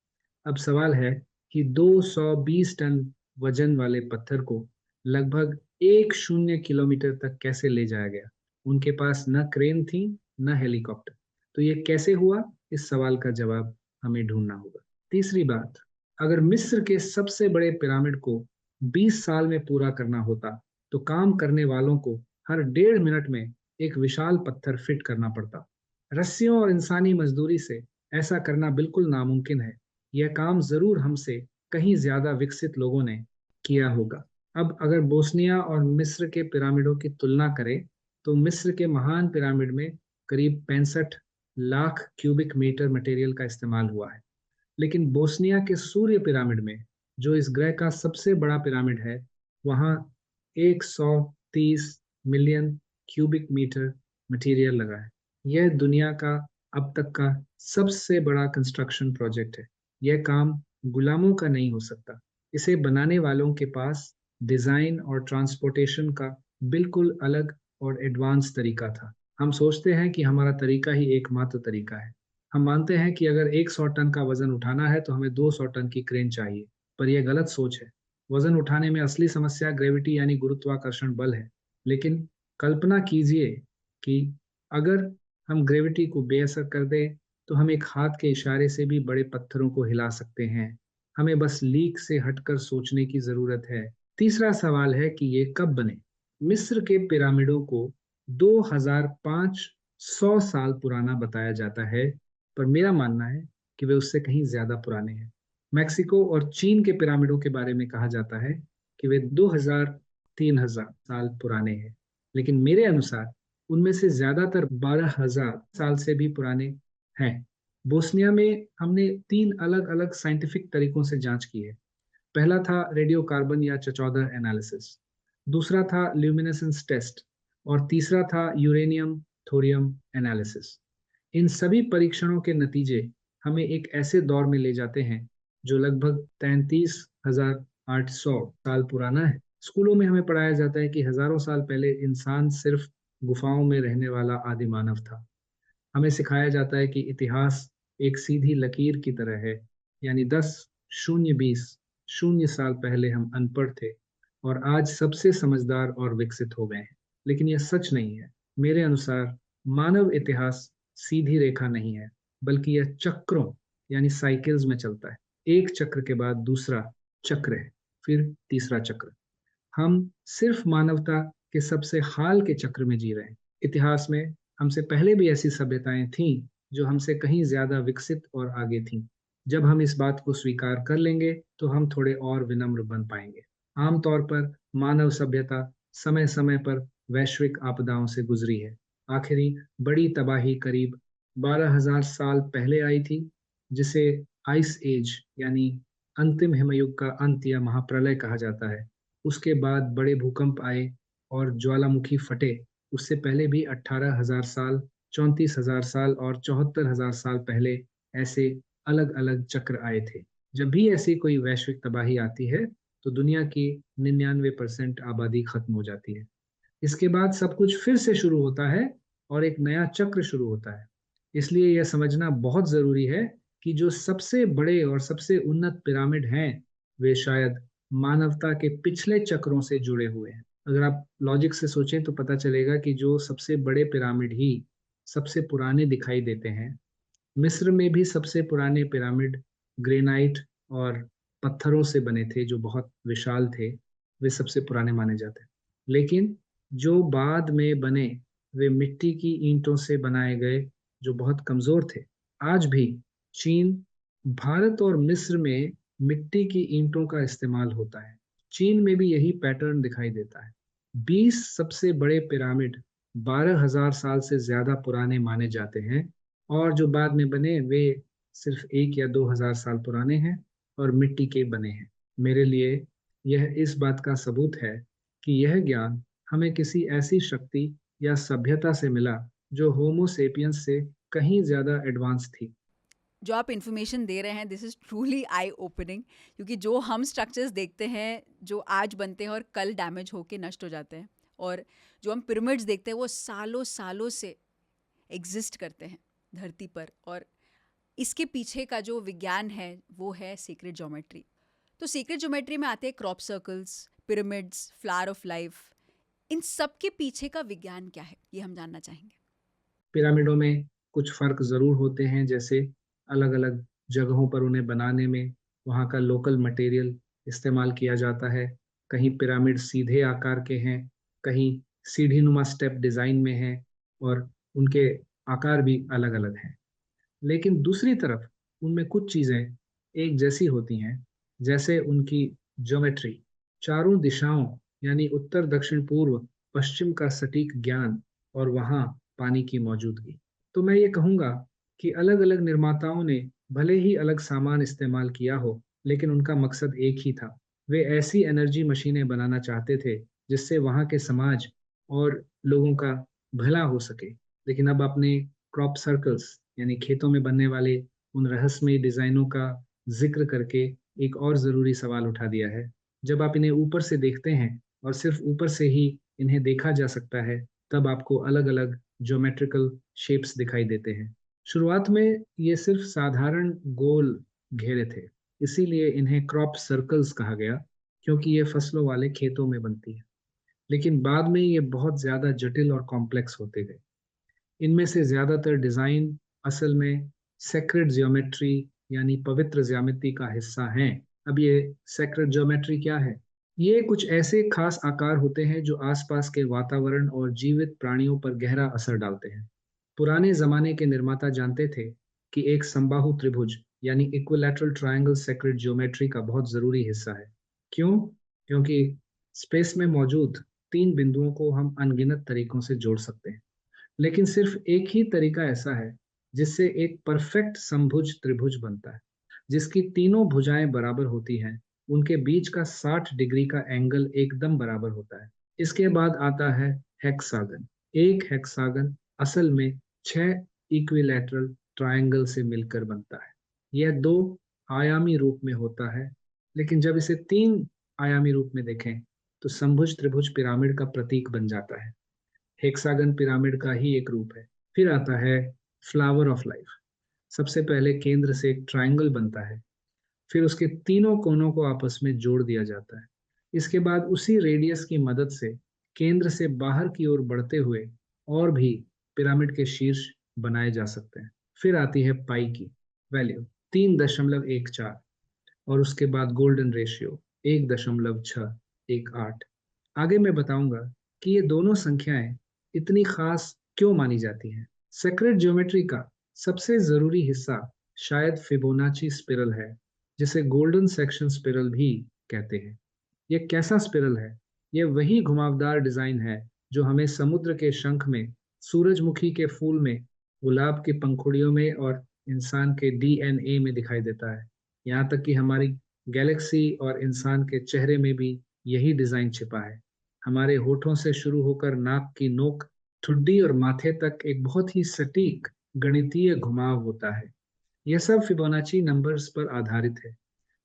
अब सवाल है कि 220 टन वजन वाले पत्थर को लगभग 10 किलोमीटर तक कैसे ले जाया गया। उनके पास न क्रेन थी न हेलीकॉप्टर। तो ये कैसे हुआ, इस सवाल का जवाब हमें ढूंढना होगा। तीसरी बात, अगर मिस्र के सबसे बड़े पिरामिड को 20 साल में पूरा करना होता तो काम करने वालों को हर 1.5 मिनट में एक विशाल पत्थर फिट करना पड़ता। रस्सियों और इंसानी मजदूरी से ऐसा करना बिल्कुल नामुमकिन है। यह काम जरूर हमसे कहीं ज्यादा विकसित लोगों ने किया होगा। अब अगर बोस्निया और मिस्र के पिरामिडों की तुलना करें तो मिस्र के महान पिरामिड में करीब 65 लाख क्यूबिक मीटर मटेरियल का इस्तेमाल हुआ है। लेकिन बोस्निया के सूर्य पिरामिड में, जो इस ग्रह का सबसे बड़ा पिरामिड है, वहाँ 130 मिलियन क्यूबिक मीटर मटेरियल लगा है। यह दुनिया का अब तक का सबसे बड़ा कंस्ट्रक्शन प्रोजेक्ट है। यह काम गुलामों का नहीं हो सकता। इसे बनाने वालों के पास डिजाइन और ट्रांसपोर्टेशन का बिल्कुल अलग और एडवांस तरीका था। हम सोचते हैं कि हमारा तरीका ही एकमात्र तरीका है। हम मानते हैं कि अगर 100 टन का वजन उठाना है तो हमें 200 टन की क्रेन चाहिए, पर यह गलत सोच है। वजन उठाने में असली समस्या ग्रेविटी यानी गुरुत्वाकर्षण बल है। लेकिन कल्पना कीजिए कि अगर हम ग्रेविटी को बेअसर कर दें तो हम एक हाथ के इशारे से भी बड़े पत्थरों को हिला सकते हैं। हमें बस लीक से हटकर सोचने की जरूरत है। तीसरा सवाल है कि ये कब बने। मिस्र के पिरामिडों को 2500 साल पुराना बताया जाता है, पर मेरा मानना है कि वे उससे कहीं ज्यादा पुराने हैं। मैक्सिको और चीन के पिरामिडों के बारे में कहा जाता है कि वे 2000-3000 साल पुराने हैं। लेकिन मेरे अनुसार उनमें से ज्यादातर 12,000 साल से भी पुराने हैं। बोस्निया में हमने 3 अलग अलग साइंटिफिक तरीकों से जांच की है। पहला था रेडियो कार्बन या चचौदर एनालिसिस, दूसरा था ल्यूमिनेसेंस टेस्ट और तीसरा था यूरेनियम थोरियम एनालिसिस। इन सभी परीक्षणों के नतीजे हमें एक ऐसे दौर में ले जाते हैं जो लगभग 33,800 साल पुराना है। स्कूलों में हमें पढ़ाया जाता है कि हजारों साल पहले इंसान सिर्फ गुफाओं में रहने वाला आदि मानव था। हमें सिखाया जाता है कि इतिहास एक सीधी लकीर की तरह है, यानी 10 0 20 0 साल पहले हम अनपढ़ थे और आज सबसे समझदार और विकसित हो गए हैं। लेकिन यह सच नहीं है। मेरे अनुसार मानव इतिहास सीधी रेखा नहीं है, बल्कि यह चक्रों यानी साइकिल्स में चलता है। एक चक्र के बाद दूसरा चक्र है, फिर तीसरा चक्र। हम सिर्फ मानवता के सबसे हाल के चक्र में जी रहे हैं। इतिहास में हमसे पहले भी ऐसी सभ्यताएं थीं जो हमसे कहीं ज्यादा विकसित और आगे थीं। जब हम इस बात को स्वीकार कर लेंगे तो हम थोड़े और विनम्र बन पाएंगे। आमतौर पर मानव सभ्यता समय समय पर वैश्विक आपदाओं से गुजरी है। आखिरी बड़ी तबाही करीब 12,000 साल पहले आई थी, जिसे आइस एज यानी अंतिम हिमयुग का अंत या महाप्रलय कहा जाता है। उसके बाद बड़े भूकंप आए और ज्वालामुखी फटे। उससे पहले भी 18,000 साल, 34,000 साल और 74,000 साल पहले ऐसे अलग अलग चक्र आए थे। जब भी ऐसी कोई वैश्विक तबाही आती है तो दुनिया की 99% आबादी खत्म हो जाती है। इसके बाद सब कुछ फिर से शुरू होता है और एक नया चक्र शुरू होता है। इसलिए यह समझना बहुत जरूरी है कि जो सबसे बड़े और सबसे उन्नत पिरामिड हैं, वे शायद मानवता के पिछले चक्रों से जुड़े हुए हैं। अगर आप लॉजिक से सोचें तो पता चलेगा कि जो सबसे बड़े पिरामिड ही सबसे पुराने दिखाई देते हैं। मिस्र में भी सबसे पुराने पिरामिड ग्रेनाइट और पत्थरों से बने थे जो बहुत विशाल थे। वे सबसे पुराने माने जाते हैं। लेकिन जो बाद में बने वे मिट्टी की ईंटों से बनाए गए जो बहुत कमजोर थे। आज भी चीन, भारत और मिस्र में मिट्टी की ईंटों का इस्तेमाल होता है। चीन में भी यही पैटर्न दिखाई देता है। 20 सबसे बड़े पिरामिड 12,000 साल से ज्यादा पुराने माने जाते हैं और जो बाद में बने वे सिर्फ 1 या 2 हजार साल पुराने हैं और मिट्टी के बने हैं। मेरे लिए यह इस बात का सबूत है कि यह ज्ञान हमें किसी ऐसी शक्ति या सभ्यता से मिला जो होमो सेपियंस से कहीं ज्यादा एडवांस थी। जो आप इन्फॉर्मेशन दे रहे हैं, this is truly I opening, क्योंकि जो हम स्ट्रक्चर्स देखते हैं जो आज बनते हैं और कल डैमेज होके नष्ट हो जाते हैं, और जो हम पिरामिड्स देखते हैं वो सालों सालों से एग्जिस्ट करते हैं धरती पर, और इसके पीछे का जो विज्ञान है वो है सीक्रेट ज्योमेट्री। तो सीक्रेट ज्योमेट्री में आते हैं crop circles, pyramids, flower of life. इन सब के पीछे का विज्ञान क्या है, ये हम जानना चाहेंगे। पिरामिडों में कुछ फर्क जरूर होते हैं, जैसे अलग अलग जगहों पर उन्हें बनाने में वहाँ का लोकल मटेरियल इस्तेमाल किया जाता है। कहीं पिरामिड सीधे आकार के हैं, कहीं सीढ़ी नुमा स्टेप डिजाइन में हैं और उनके आकार भी अलग अलग हैं। लेकिन दूसरी तरफ उनमें कुछ चीजें एक जैसी होती हैं, जैसे उनकी ज्योमेट्री, चारों दिशाओं यानी उत्तर दक्षिण पूर्व पश्चिम का सटीक ज्ञान और वहाँ पानी की मौजूदगी। तो मैं ये कहूँगा कि अलग अलग निर्माताओं ने भले ही अलग सामान इस्तेमाल किया हो, लेकिन उनका मकसद एक ही था। वे ऐसी एनर्जी मशीनें बनाना चाहते थे जिससे वहाँ के समाज और लोगों का भला हो सके। लेकिन अब अपने क्रॉप सर्कल्स यानी खेतों में बनने वाले उन रहस्यमय डिजाइनों का जिक्र करके एक और जरूरी सवाल उठा दिया है। जब आप इन्हें ऊपर से देखते हैं और सिर्फ ऊपर से ही इन्हें देखा जा सकता है, तब आपको अलग अलग ज्योमेट्रिकल शेप्स दिखाई देते हैं। शुरुआत में ये सिर्फ साधारण गोल घेरे थे, इसीलिए इन्हें क्रॉप सर्कल्स कहा गया, क्योंकि ये फसलों वाले खेतों में बनती है। लेकिन बाद में ये बहुत ज्यादा जटिल और कॉम्प्लेक्स होते गए। इनमें से ज्यादातर डिजाइन असल में सेक्रेड ज्योमेट्री यानी पवित्र ज्यामिति का हिस्सा हैं। अब ये सेक्रेड ज्योमेट्री क्या है? ये कुछ ऐसे खास आकार होते हैं जो आसपास के वातावरण और जीवित प्राणियों पर गहरा असर डालते हैं। पुराने जमाने के निर्माता जानते थे कि एक समबाहु त्रिभुज यानी इक्विलैटरल ट्रायंगल सेक्रेड ज्योमेट्री का बहुत जरूरी हिस्सा है। क्यों? क्योंकि स्पेस में मौजूद 3 बिंदुओं को हम अनगिनत तरीकों से जोड़ सकते हैं, लेकिन सिर्फ एक ही तरीका ऐसा है जिससे एक परफेक्ट समभुज त्रिभुज बनता है, जिसकी तीनों भुजाएं बराबर होती हैं, उनके बीच का 60 डिग्री का एंगल एकदम बराबर होता है। इसके बाद आता है हेक्सागन। एक हेक्सागन असल में 6 इक्विलैटरल ट्रायंगल से मिलकर बनता है। यह 2 आयामी रूप में होता है, लेकिन जब इसे 3 आयामी रूप में देखें तो समभुज त्रिभुज पिरामिड का प्रतीक बन जाता है। हेक्सागन पिरामिड का ही एक रूप है। फिर आता है फ्लावर ऑफ लाइफ। सबसे पहले केंद्र से एक ट्रायंगल बनता है, फिर उसके तीनों कोनों को आपस में जोड़ दिया जाता है। इसके बाद उसी रेडियस की मदद से केंद्र से बाहर की ओर बढ़ते हुए और भी पिरामिड के शीर्ष बनाए जा सकते हैं। फिर आती है पाई की वैल्यू 3.14 और उसके बाद गोल्डन रेशियो 1.618। आगे मैं बताऊंगा कि ये दोनों संख्याएं इतनी खास क्यों मानी जाती हैं। सेक्रेड ज्योमेट्री का सबसे जरूरी हिस्सा शायद फिबोनाची स्पिरल है, जिसे गोल्डन सेक्शन स्पिरल भी कहते हैं। ये कैसा स्पिरल है? ये वही घुमावदार डिजाइन है जो हमें समुद्र के शंख में, सूरजमुखी के फूल में, गुलाब की पंखुड़ियों में और इंसान के डीएनए में दिखाई देता है। यहाँ तक कि हमारी गैलेक्सी और इंसान के चेहरे में भी यही डिजाइन छिपा है। हमारे होठों से शुरू होकर नाक की नोक, ठुड्डी और माथे तक एक बहुत ही सटीक गणितीय घुमाव होता है। यह सब फिबोनाची नंबर्स पर आधारित है,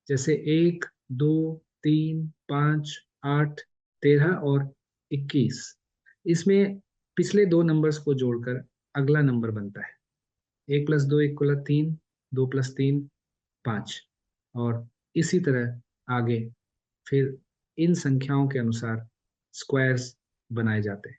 जैसे 1, 2, 3, 5, 8, 13 और 21। इसमें पिछले दो नंबर्स को जोड़कर अगला नंबर बनता है। 1+2 = 3, 2+3 = 5 और इसी तरह आगे फिर इन संख्याओं के अनुसार स्क्वायर्स बनाए जाते हैं।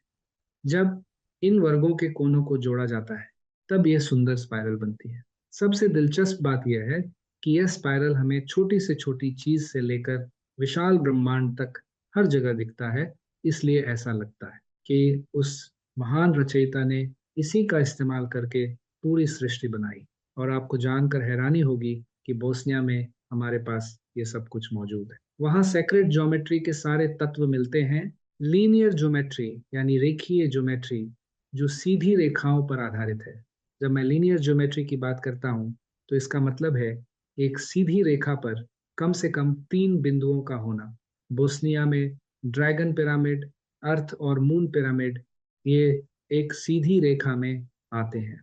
जब इन वर्गों के कोनों को जोड़ा जाता है तब यह सुंदर स्पाइरल बनती है। सबसे दिलचस्प बात यह है कि यह स्पाइरल हमें छोटी से छोटी चीज से लेकर विशाल ब्रह्मांड तक हर जगह दिखता है। इसलिए ऐसा लगता है कि उस महान रचयिता ने इसी का इस्तेमाल करके पूरी सृष्टि बनाई। और आपको जानकर हैरानी होगी कि बोस्निया में हमारे पास ये सब कुछ मौजूद है। वहाँ सेक्रेड ज्योमेट्री के सारे तत्व मिलते हैं। लीनियर ज्योमेट्री यानी रेखीय ज्योमेट्री जो सीधी रेखाओं पर आधारित है। जब मैं लीनियर ज्योमेट्री की बात करता हूँ तो इसका मतलब है एक सीधी रेखा पर कम से कम 3 बिंदुओं का होना। बोस्निया में ड्रैगन पिरामिड, अर्थ और मून पिरामिड ये एक सीधी रेखा में आते हैं।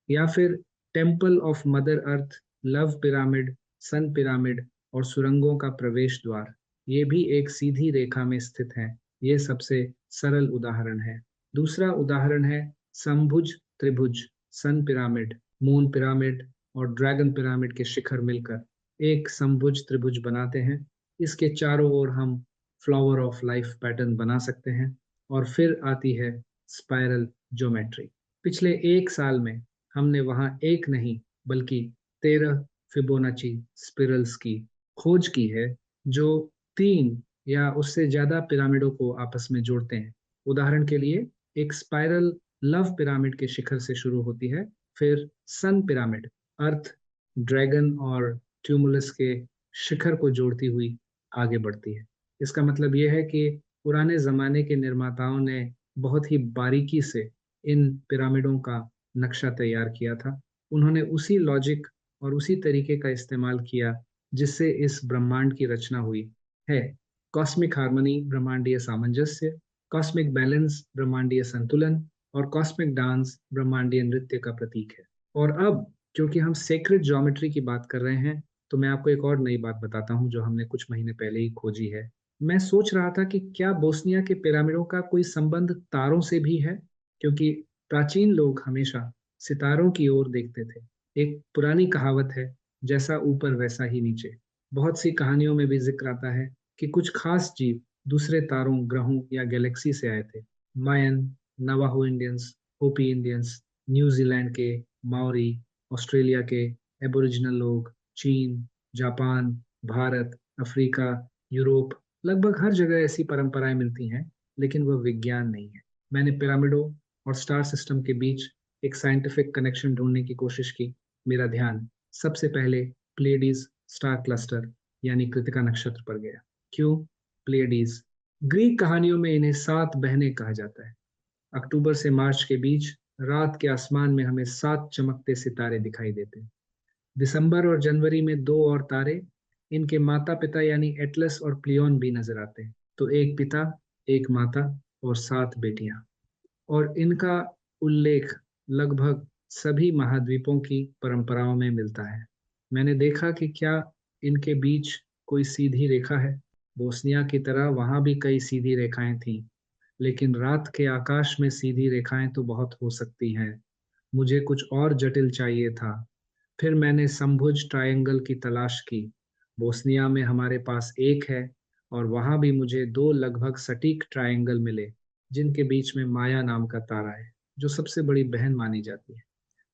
या फिर temple of mother earth, love pyramid, sun pyramid और सुरंगों का प्रवेश द्वार, ये भी एक सीधी रेखा में स्थित हैं। ये सबसे सरल उदाहरण है। दूसरा उदाहरण है समभुज त्रिभुज। सन पिरामिड, मून पिरामिड और ड्रैगन पिरामिड के शिखर मिलकर एक समभुज त्रिभुज बनाते हैं। इसके चारों ओर हम फ्लावर ऑफ लाइफ पैटर्न बना सकते हैं। और फिर आती है स्पाइरल ज्योमेट्री। पिछले एक साल में हमने वहां एक नहीं बल्कि 13 फिबोनाची स्पिरल्स की खोज की है, जो 3 या उससे ज्यादा पिरामिडों को आपस में जोड़ते हैं। उदाहरण के लिए एक स्पाइरल लव पिरामिड के शिखर से शुरू होती है, फिर सन पिरामिड अर्थ, ड्रैगन और ट्यूमुलस के शिखर को जोड़ती हुई आगे बढ़ती है। इसका मतलब यह है कि पुराने जमाने के निर्माताओं ने बहुत ही बारीकी से इन पिरामिडों का नक्शा तैयार किया था। उन्होंने उसी लॉजिक और उसी तरीके का इस्तेमाल किया जिससे इस ब्रह्मांड की रचना हुई है। कॉस्मिक हार्मनी ब्रह्मांडीय सामंजस्य, कॉस्मिक बैलेंस ब्रह्मांडीय संतुलन और कॉस्मिक डांस ब्रह्मांडीय नृत्य का प्रतीक है। और अब क्योंकि हम सेक्रेड ज्योमेट्री की बात कर रहे हैं तो मैं आपको एक और नई बात बताता हूँ जो हमने कुछ महीने पहले ही खोजी है। मैं सोच रहा था कि क्या बोस्निया के पिरामिडों का कोई संबंध तारों से भी है, क्योंकि प्राचीन लोग हमेशा सितारों की ओर देखते थे। एक पुरानी कहावत है, जैसा ऊपर वैसा ही नीचे। बहुत सी कहानियों में भी जिक्र आता है कि कुछ खास जीव दूसरे तारों, ग्रहों या गैलेक्सी से आए थे। मायन, नवाहो इंडियंस, होपी इंडियंस, न्यूजीलैंड के माओरी, ऑस्ट्रेलिया के एबोरिजिनल लोग, चीन, जापान, भारत, अफ्रीका, यूरोप, लगभग हर जगह ऐसी परंपराएं मिलती हैं, लेकिन वह विज्ञान नहीं है। मैंने पिरामिडों और स्टार सिस्टम के बीच एक साइंटिफिक कनेक्शन ढूंढने की कोशिश की। मेरा ध्यान सबसे पहले प्लेडीज स्टार क्लस्टर यानी कृतिका नक्षत्र पर गया। क्यों प्लेडीज? ग्रीक कहानियों में इन्हें 7 बहनें कहा जाता है। अक्टूबर से मार्च के बीच रात के आसमान में हमें 7 चमकते सितारे दिखाई देते हैं। दिसंबर और जनवरी में 2 और तारे, इनके माता पिता यानी एटलस और प्लियोन भी नजर आते हैं। तो एक पिता, एक माता और 7 बेटियां। और इनका उल्लेख लगभग सभी महाद्वीपों की परंपराओं में मिलता है। मैंने देखा कि क्या इनके बीच कोई सीधी रेखा है। बोस्निया की तरह वहां भी कई सीधी रेखाएं थीं, लेकिन रात के आकाश में सीधी रेखाएं तो बहुत हो सकती हैं। मुझे कुछ और जटिल चाहिए था। फिर मैंने समभुज ट्रायंगल की तलाश की। बोस्निया में हमारे पास एक है और वहां भी मुझे 2 लगभग सटीक ट्रायंगल मिले। जिनके बीच में माया नाम का तारा है, जो सबसे बड़ी बहन मानी जाती है।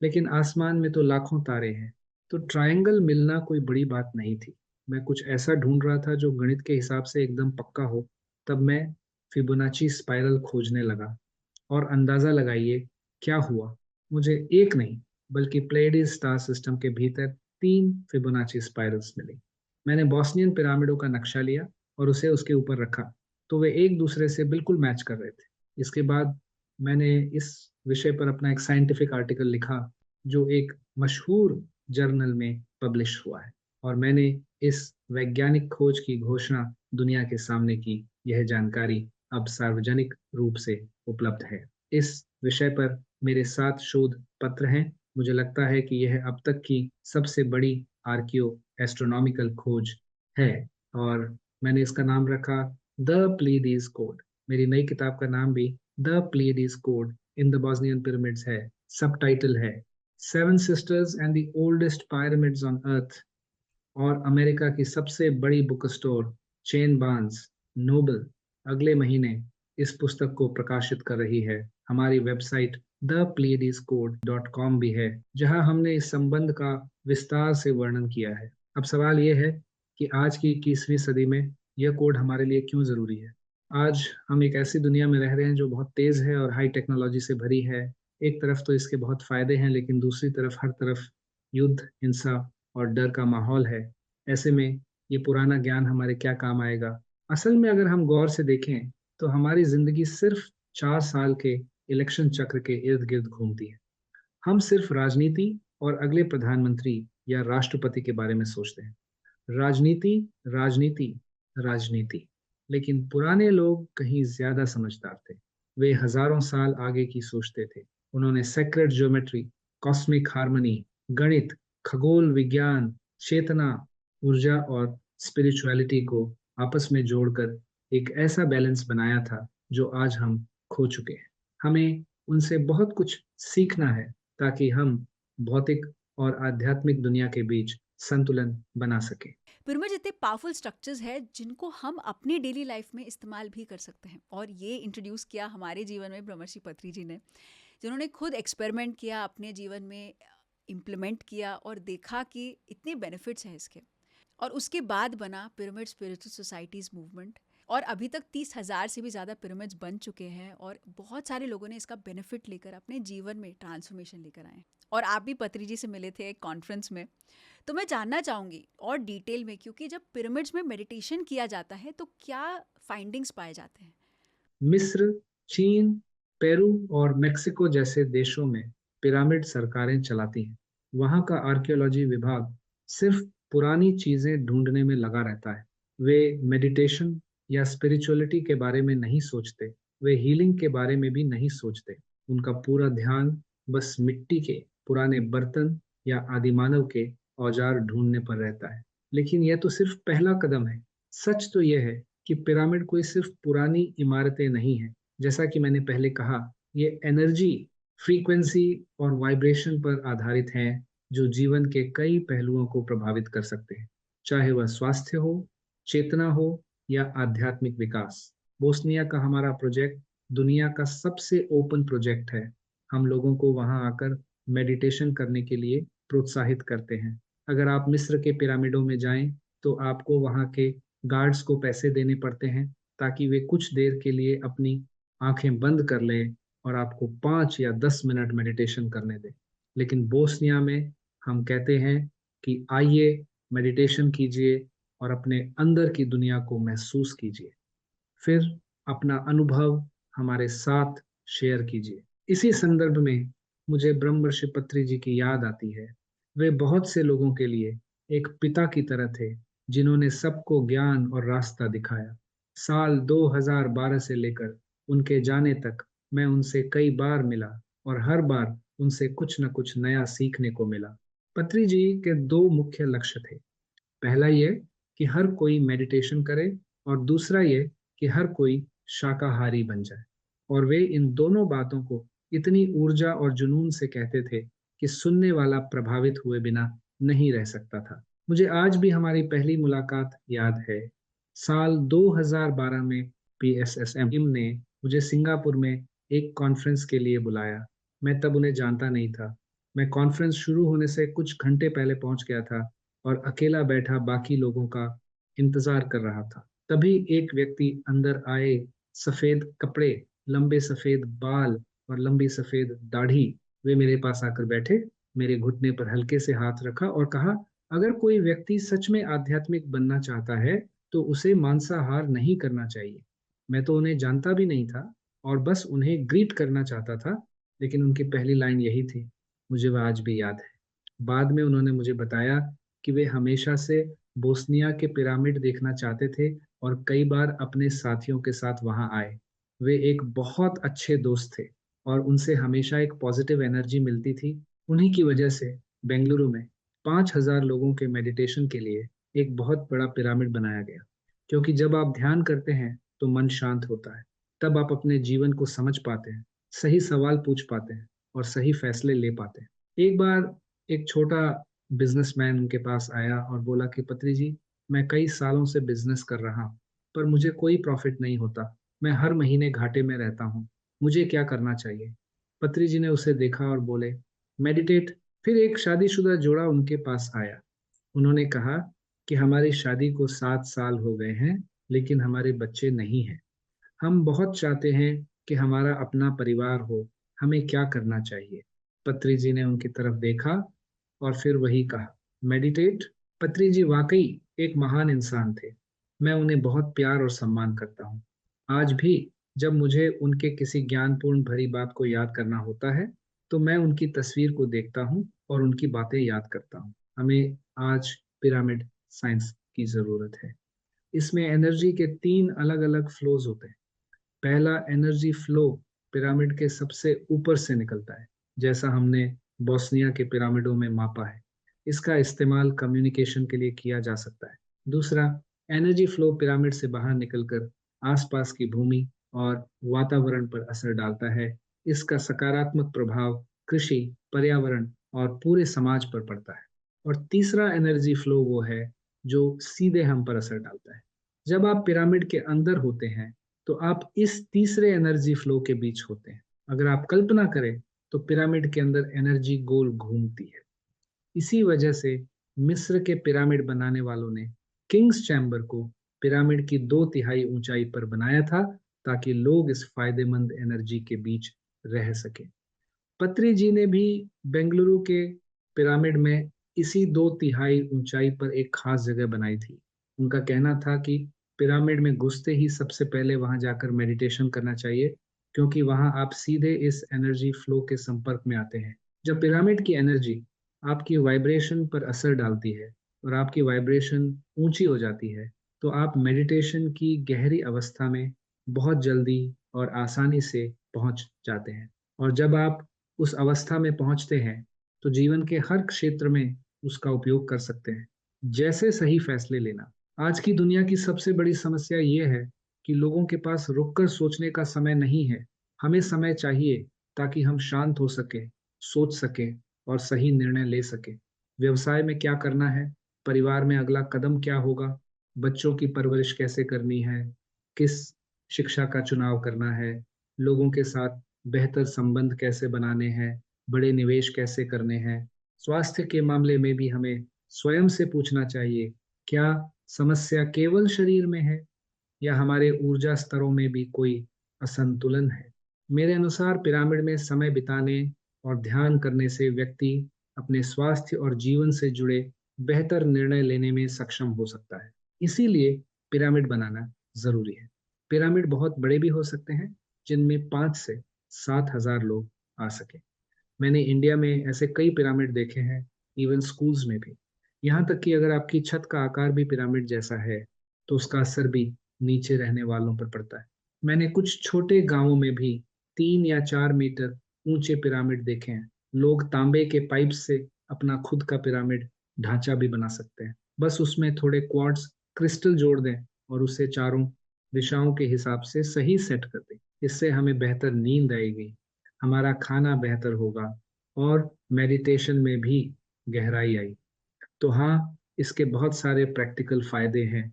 लेकिन आसमान में तो लाखों तारे हैं, तो ट्रायंगल मिलना कोई बड़ी बात नहीं थी। मैं कुछ ऐसा ढूंढ रहा था जो गणित के हिसाब से एकदम पक्का हो। तब मैं फिबोनाची स्पाइरल खोजने लगा, और अंदाजा लगाइए क्या हुआ। मुझे एक नहीं, बल्कि प्लेइडीज स्टार सिस्टम के भीतर 3 फिबोनाची स्पाइरल्स मिली। मैंने बॉस्नियन पिरामिडों का नक्शा लिया और उसे उसके ऊपर रखा, तो वे एक दूसरे से बिल्कुल मैच कर रहे थे। इसके बाद मैंने इस विषय पर अपना एक साइंटिफिक आर्टिकल लिखा, जो एक मशहूर जर्नल में पब्लिश हुआ है, और मैंने इस वैज्ञानिक खोज की घोषणा दुनिया के सामने की। यह जानकारी अब सार्वजनिक रूप से उपलब्ध है। इस विषय पर मेरे 7 शोध पत्र हैं। मुझे लगता है कि यह अब तक की सबसे बड़ी आर्कियो एस्ट्रोनॉमिकल खोज है, और मैंने इसका नाम रखा द प्लीडीज कोड। मेरी नई किताब का नाम भी the Pleiades code in the Bosnian pyramids है। सब टाइटल है seven sisters and the oldest pyramids on earth. और अमेरिका की सबसे बड़ी book store chain Barnes Noble अगले महीने इस पुस्तक को प्रकाशित कर रही है। हमारी वेबसाइट thepleiadescode.com भी है, जहां हमने इस संबंध का विस्तार से वर्णन किया है। अब सवाल यह है कि आज की 21वीं सदी में यह कोड हमारे लिए क्यों जरूरी है। आज हम एक ऐसी दुनिया में रह रहे हैं जो बहुत तेज है और हाई टेक्नोलॉजी से भरी है। एक तरफ तो इसके बहुत फायदे हैं, लेकिन दूसरी तरफ हर तरफ युद्ध, हिंसा और डर का माहौल है। ऐसे में ये पुराना ज्ञान हमारे क्या काम आएगा। असल में अगर हम गौर से देखें तो हमारी जिंदगी सिर्फ 4 साल के इलेक्शन चक्र के इर्द गिर्द घूमती है। हम सिर्फ राजनीति और अगले प्रधानमंत्री या राष्ट्रपति के बारे में सोचते हैं। राजनीति, राजनीति, राजनीति। लेकिन पुराने लोग कहीं ज्यादा समझदार थे। वे हजारों साल आगे की सोचते थे। उन्होंने सेक्रेड ज्योमेट्री, कॉस्मिक हार्मनी, गणित, खगोल विज्ञान, चेतना, ऊर्जा और स्पिरिचुअलिटी को आपस में जोड़कर एक ऐसा बैलेंस बनाया था जो आज हम खो चुके हैं। हमें उनसे बहुत कुछ सीखना है, ताकि हम भौतिक और आध्यात्मिक दुनिया के बीच संतुलन बना सके। पिरामिड इतने पावरफुल स्ट्रक्चर्स हैं जिनको हम अपनी डेली लाइफ में इस्तेमाल भी कर सकते हैं, और ये इंट्रोड्यूस किया हमारे जीवन में ब्रह्मर्षि पत्री जी ने, जिन्होंने खुद एक्सपेरिमेंट किया, अपने जीवन में इम्प्लीमेंट किया और देखा कि इतने बेनिफिट्स हैं इसके। और उसके बाद बना पिरामिड स्पिरिचुअल सोसाइटीज़ मूवमेंट, और अभी तक 30,000 से भी ज़्यादा पिरामिड्स बन चुके हैं, और बहुत सारे लोगों ने इसका बेनिफिट लेकर अपने जीवन में ट्रांसफॉर्मेशन लेकर आए। और आप भी पत्री जी से मिले थे एक कॉन्फ्रेंस में, तो मैं जानना चाहूँगी और डिटेल में, क्योंकि जब पिरामिड्स में मेडिटेशन किया जाता है तो क्या फाइंडिंग्स पाए जाते हैं? मिस्र, चीन, पेरू और मेक्सिको जैसे देशों में पिरामिड सरकारें चलाती हैं। वहाँ का आर्कियोलॉजी विभाग सिर्फ पुरानी चीजें ढूंढने में लगा रहता है। वे मेडिटेशन या स्पिरिचुअलिटी के बारे में नहीं सोचते। वे हीलिंग के बारे में भी नहीं सोचते। उनका पूरा ध्यान बस मिट्टी के पुराने बर्तन या आदिमानव के औजार ढूंढने पर रहता है। लेकिन यह तो सिर्फ पहला कदम है। सच तो यह है कि पिरामिड कोई सिर्फ पुरानी इमारतें नहीं है। जैसा कि मैंने पहले कहा, ये एनर्जी, फ्रीक्वेंसी और वाइब्रेशन पर आधारित हैं, जो जीवन के कई पहलुओं को प्रभावित कर सकते हैं, चाहे वह स्वास्थ्य हो, चेतना हो या आध्यात्मिक विकास। बोस्निया का हमारा प्रोजेक्ट दुनिया का सबसे ओपन प्रोजेक्ट है। हम लोगों को वहां आकर मेडिटेशन करने के लिए प्रोत्साहित करते हैं। अगर आप मिस्र के पिरामिडों में जाएं तो आपको वहां के गार्ड्स को पैसे देने पड़ते हैं, ताकि वे कुछ देर के लिए अपनी आंखें बंद कर लें और आपको 5 या 10 मिनट मेडिटेशन करने दें। लेकिन बोस्निया में हम कहते हैं कि आइए मेडिटेशन कीजिए और अपने अंदर की दुनिया को महसूस कीजिए, फिर अपना अनुभव हमारे साथ शेयर कीजिए। इसी संदर्भ में मुझे ब्रह्मर्षि पत्री जी की याद आती है। वे बहुत से लोगों के लिए एक पिता की तरह थे, जिन्होंने सबको ज्ञान और रास्ता दिखाया। साल 2012 से लेकर उनके जाने तक मैं उनसे कई बार मिला, और हर बार उनसे कुछ न कुछ नया सीखने को मिला। पत्री जी के 2 मुख्य लक्ष्य थे। पहला ये कि हर कोई मेडिटेशन करे, और दूसरा ये कि हर कोई शाकाहारी बन जाए। और वे इन दोनों बातों को इतनी ऊर्जा और जुनून से कहते थे कि सुनने वाला प्रभावित हुए बिना नहीं रह सकता था। मुझे आज भी हमारी पहली मुलाकात याद है। साल 2012 में पीएसएसएम ने मुझे सिंगापुर में एक कॉन्फ्रेंस के लिए बुलाया। मैं तब उन्हें जानता नहीं था। मैं कॉन्फ्रेंस शुरू होने से कुछ घंटे पहले पहुंच गया था और अकेला बैठा बाकी लोगों का इंतजार कर रहा था। तभी एक व्यक्ति अंदर आए, सफेद कपड़े, लंबे सफेद बाल और लंबी सफेद दाढ़ी। वे मेरे पास आकर बैठे, मेरे घुटने पर हल्के से हाथ रखा और कहा, अगर कोई व्यक्ति सच में आध्यात्मिक बनना चाहता है तो उसे मांसाहार नहीं करना चाहिए। मैं तो उन्हें जानता भी नहीं था और बस उन्हें ग्रीट करना चाहता था, लेकिन उनकी पहली लाइन यही थी। मुझे वह आज भी याद है। बाद में उन्होंने मुझे बताया कि वे हमेशा से बोस्निया के पिरामिड देखना चाहते थे और कई बार अपने साथियों के साथ वहां आए। वे एक बहुत अच्छे दोस्त थे और उनसे हमेशा एक पॉजिटिव एनर्जी मिलती थी। उन्हीं की वजह से बेंगलुरु में 5,000 लोगों के मेडिटेशन के लिए एक बहुत बड़ा पिरामिड बनाया गया। क्योंकि जब आप ध्यान करते हैं तो मन शांत होता है। तब आप अपने जीवन को समझ पाते हैं, सही सवाल पूछ पाते हैं और सही फैसले ले पाते हैं। एक बार एक छोटा बिजनेसमैन उनके पास आया और बोला कि पत्री जी, मैं कई सालों से बिजनेस कर रहा हूँ, पर मुझे कोई प्रॉफिट नहीं होता। मैं हर महीने घाटे में रहता हूँ। मुझे क्या करना चाहिए? पत्री जी ने उसे देखा और बोले, मेडिटेट। फिर एक शादीशुदा जोड़ा उनके पास आया। उन्होंने कहा कि हमारी शादी को 7 साल हो गए हैं, लेकिन हमारे बच्चे नहीं हैं। हम बहुत चाहते हैं कि हमारा अपना परिवार हो। हमें क्या करना चाहिए? पत्री जी ने उनकी तरफ देखा और फिर वही कहा, मेडिटेट। पत्री जी वाकई एक महान इंसान थे। मैं उन्हें बहुत प्यार और सम्मान करता हूँ। आज भी जब मुझे उनके किसी ज्ञानपूर्ण भरी बात को याद करना होता है, तो मैं उनकी तस्वीर को देखता हूँ और उनकी बातें याद करता हूँ। हमें आज पिरामिड साइंस की जरूरत है। इसमें एनर्जी के 3 अलग अलग फ्लोज होते हैं। पहला एनर्जी फ्लो पिरामिड के सबसे ऊपर से निकलता है, जैसा हमने बोस्निया के पिरामिडों में मापा है। इसका इस्तेमाल कम्युनिकेशन के लिए किया जा सकता है। दूसरा एनर्जी फ्लो पिरामिड से बाहर निकलकर आसपास की भूमि और वातावरण पर असर डालता है। इसका सकारात्मक प्रभाव कृषि, पर्यावरण और पूरे समाज पर पड़ता है। और तीसरा एनर्जी फ्लो वो है जो सीधे हम पर असर डालता है। जब आप पिरामिड के अंदर होते हैं तो आप इस तीसरे एनर्जी फ्लो के बीच होते हैं। अगर आप कल्पना करें तो पिरामिड के अंदर एनर्जी गोल घूमती है। इसी वजह से मिस्र के पिरामिड बनाने वालों ने किंग्स चैम्बर को पिरामिड की 2/3 ऊंचाई पर बनाया था, ताकि लोग इस फायदेमंद एनर्जी के बीच रह सके। पत्री जी ने भी बेंगलुरु के पिरामिड में इसी 2/3 ऊंचाई पर एक खास जगह बनाई थी। उनका कहना था कि पिरामिड में घुसते ही सबसे पहले वहां जाकर मेडिटेशन करना चाहिए, क्योंकि वहां आप सीधे इस एनर्जी फ्लो के संपर्क में आते हैं। जब पिरामिड की एनर्जी आपकी वाइब्रेशन पर असर डालती है और आपकी वाइब्रेशन ऊंची हो जाती है, तो आप मेडिटेशन की गहरी अवस्था में बहुत जल्दी और आसानी से पहुंच जाते हैं। और जब आप उस अवस्था में पहुंचते हैं तो जीवन के हर क्षेत्र में उसका उपयोग कर सकते हैं, जैसे सही फैसले लेना। आज की दुनिया की सबसे बड़ी समस्या ये है कि लोगों के पास रुककर सोचने का समय नहीं है। हमें समय चाहिए ताकि हम शांत हो सके, सोच सके और सही निर्णय ले सके। व्यवसाय में क्या करना है, परिवार में अगला कदम क्या होगा, बच्चों की परवरिश कैसे करनी है, किस शिक्षा का चुनाव करना है, लोगों के साथ बेहतर संबंध कैसे बनाने हैं, बड़े निवेश कैसे करने हैं। स्वास्थ्य के मामले में भी हमें स्वयं से पूछना चाहिए, क्या समस्या केवल शरीर में है या हमारे ऊर्जा स्तरों में भी कोई असंतुलन है। मेरे अनुसार पिरामिड में समय बिताने और ध्यान करने से व्यक्ति अपने स्वास्थ्य और जीवन से जुड़े बेहतर निर्णय लेने में सक्षम हो सकता है। इसीलिए पिरामिड बनाना जरूरी है। पिरामिड बहुत बड़े भी हो सकते हैं, जिनमें 5 से 7 हजार लोग आ सके। मैंने इंडिया में ऐसे कई पिरामिड देखे हैं, इवन स्कूल्स में भी। यहाँ तक कि अगर आपकी छत का आकार भी पिरामिड जैसा है तो उसका असर भी नीचे रहने वालों पर पड़ता है। मैंने कुछ छोटे गांवों में भी 3 या 4 मीटर ऊंचे पिरामिड देखे हैं। लोग तांबे के पाइप से अपना खुद का पिरामिड ढांचा भी बना सकते हैं। बस उसमें थोड़े क्वार्ट्स क्रिस्टल जोड़ दें और उसे चारों दिशाओं के हिसाब से सही सेट कर दें। इससे हमें बेहतर नींद आएगी, हमारा खाना बेहतर होगा और मेडिटेशन में भी गहराई आई। तो हाँ, इसके बहुत सारे प्रैक्टिकल फायदे हैं।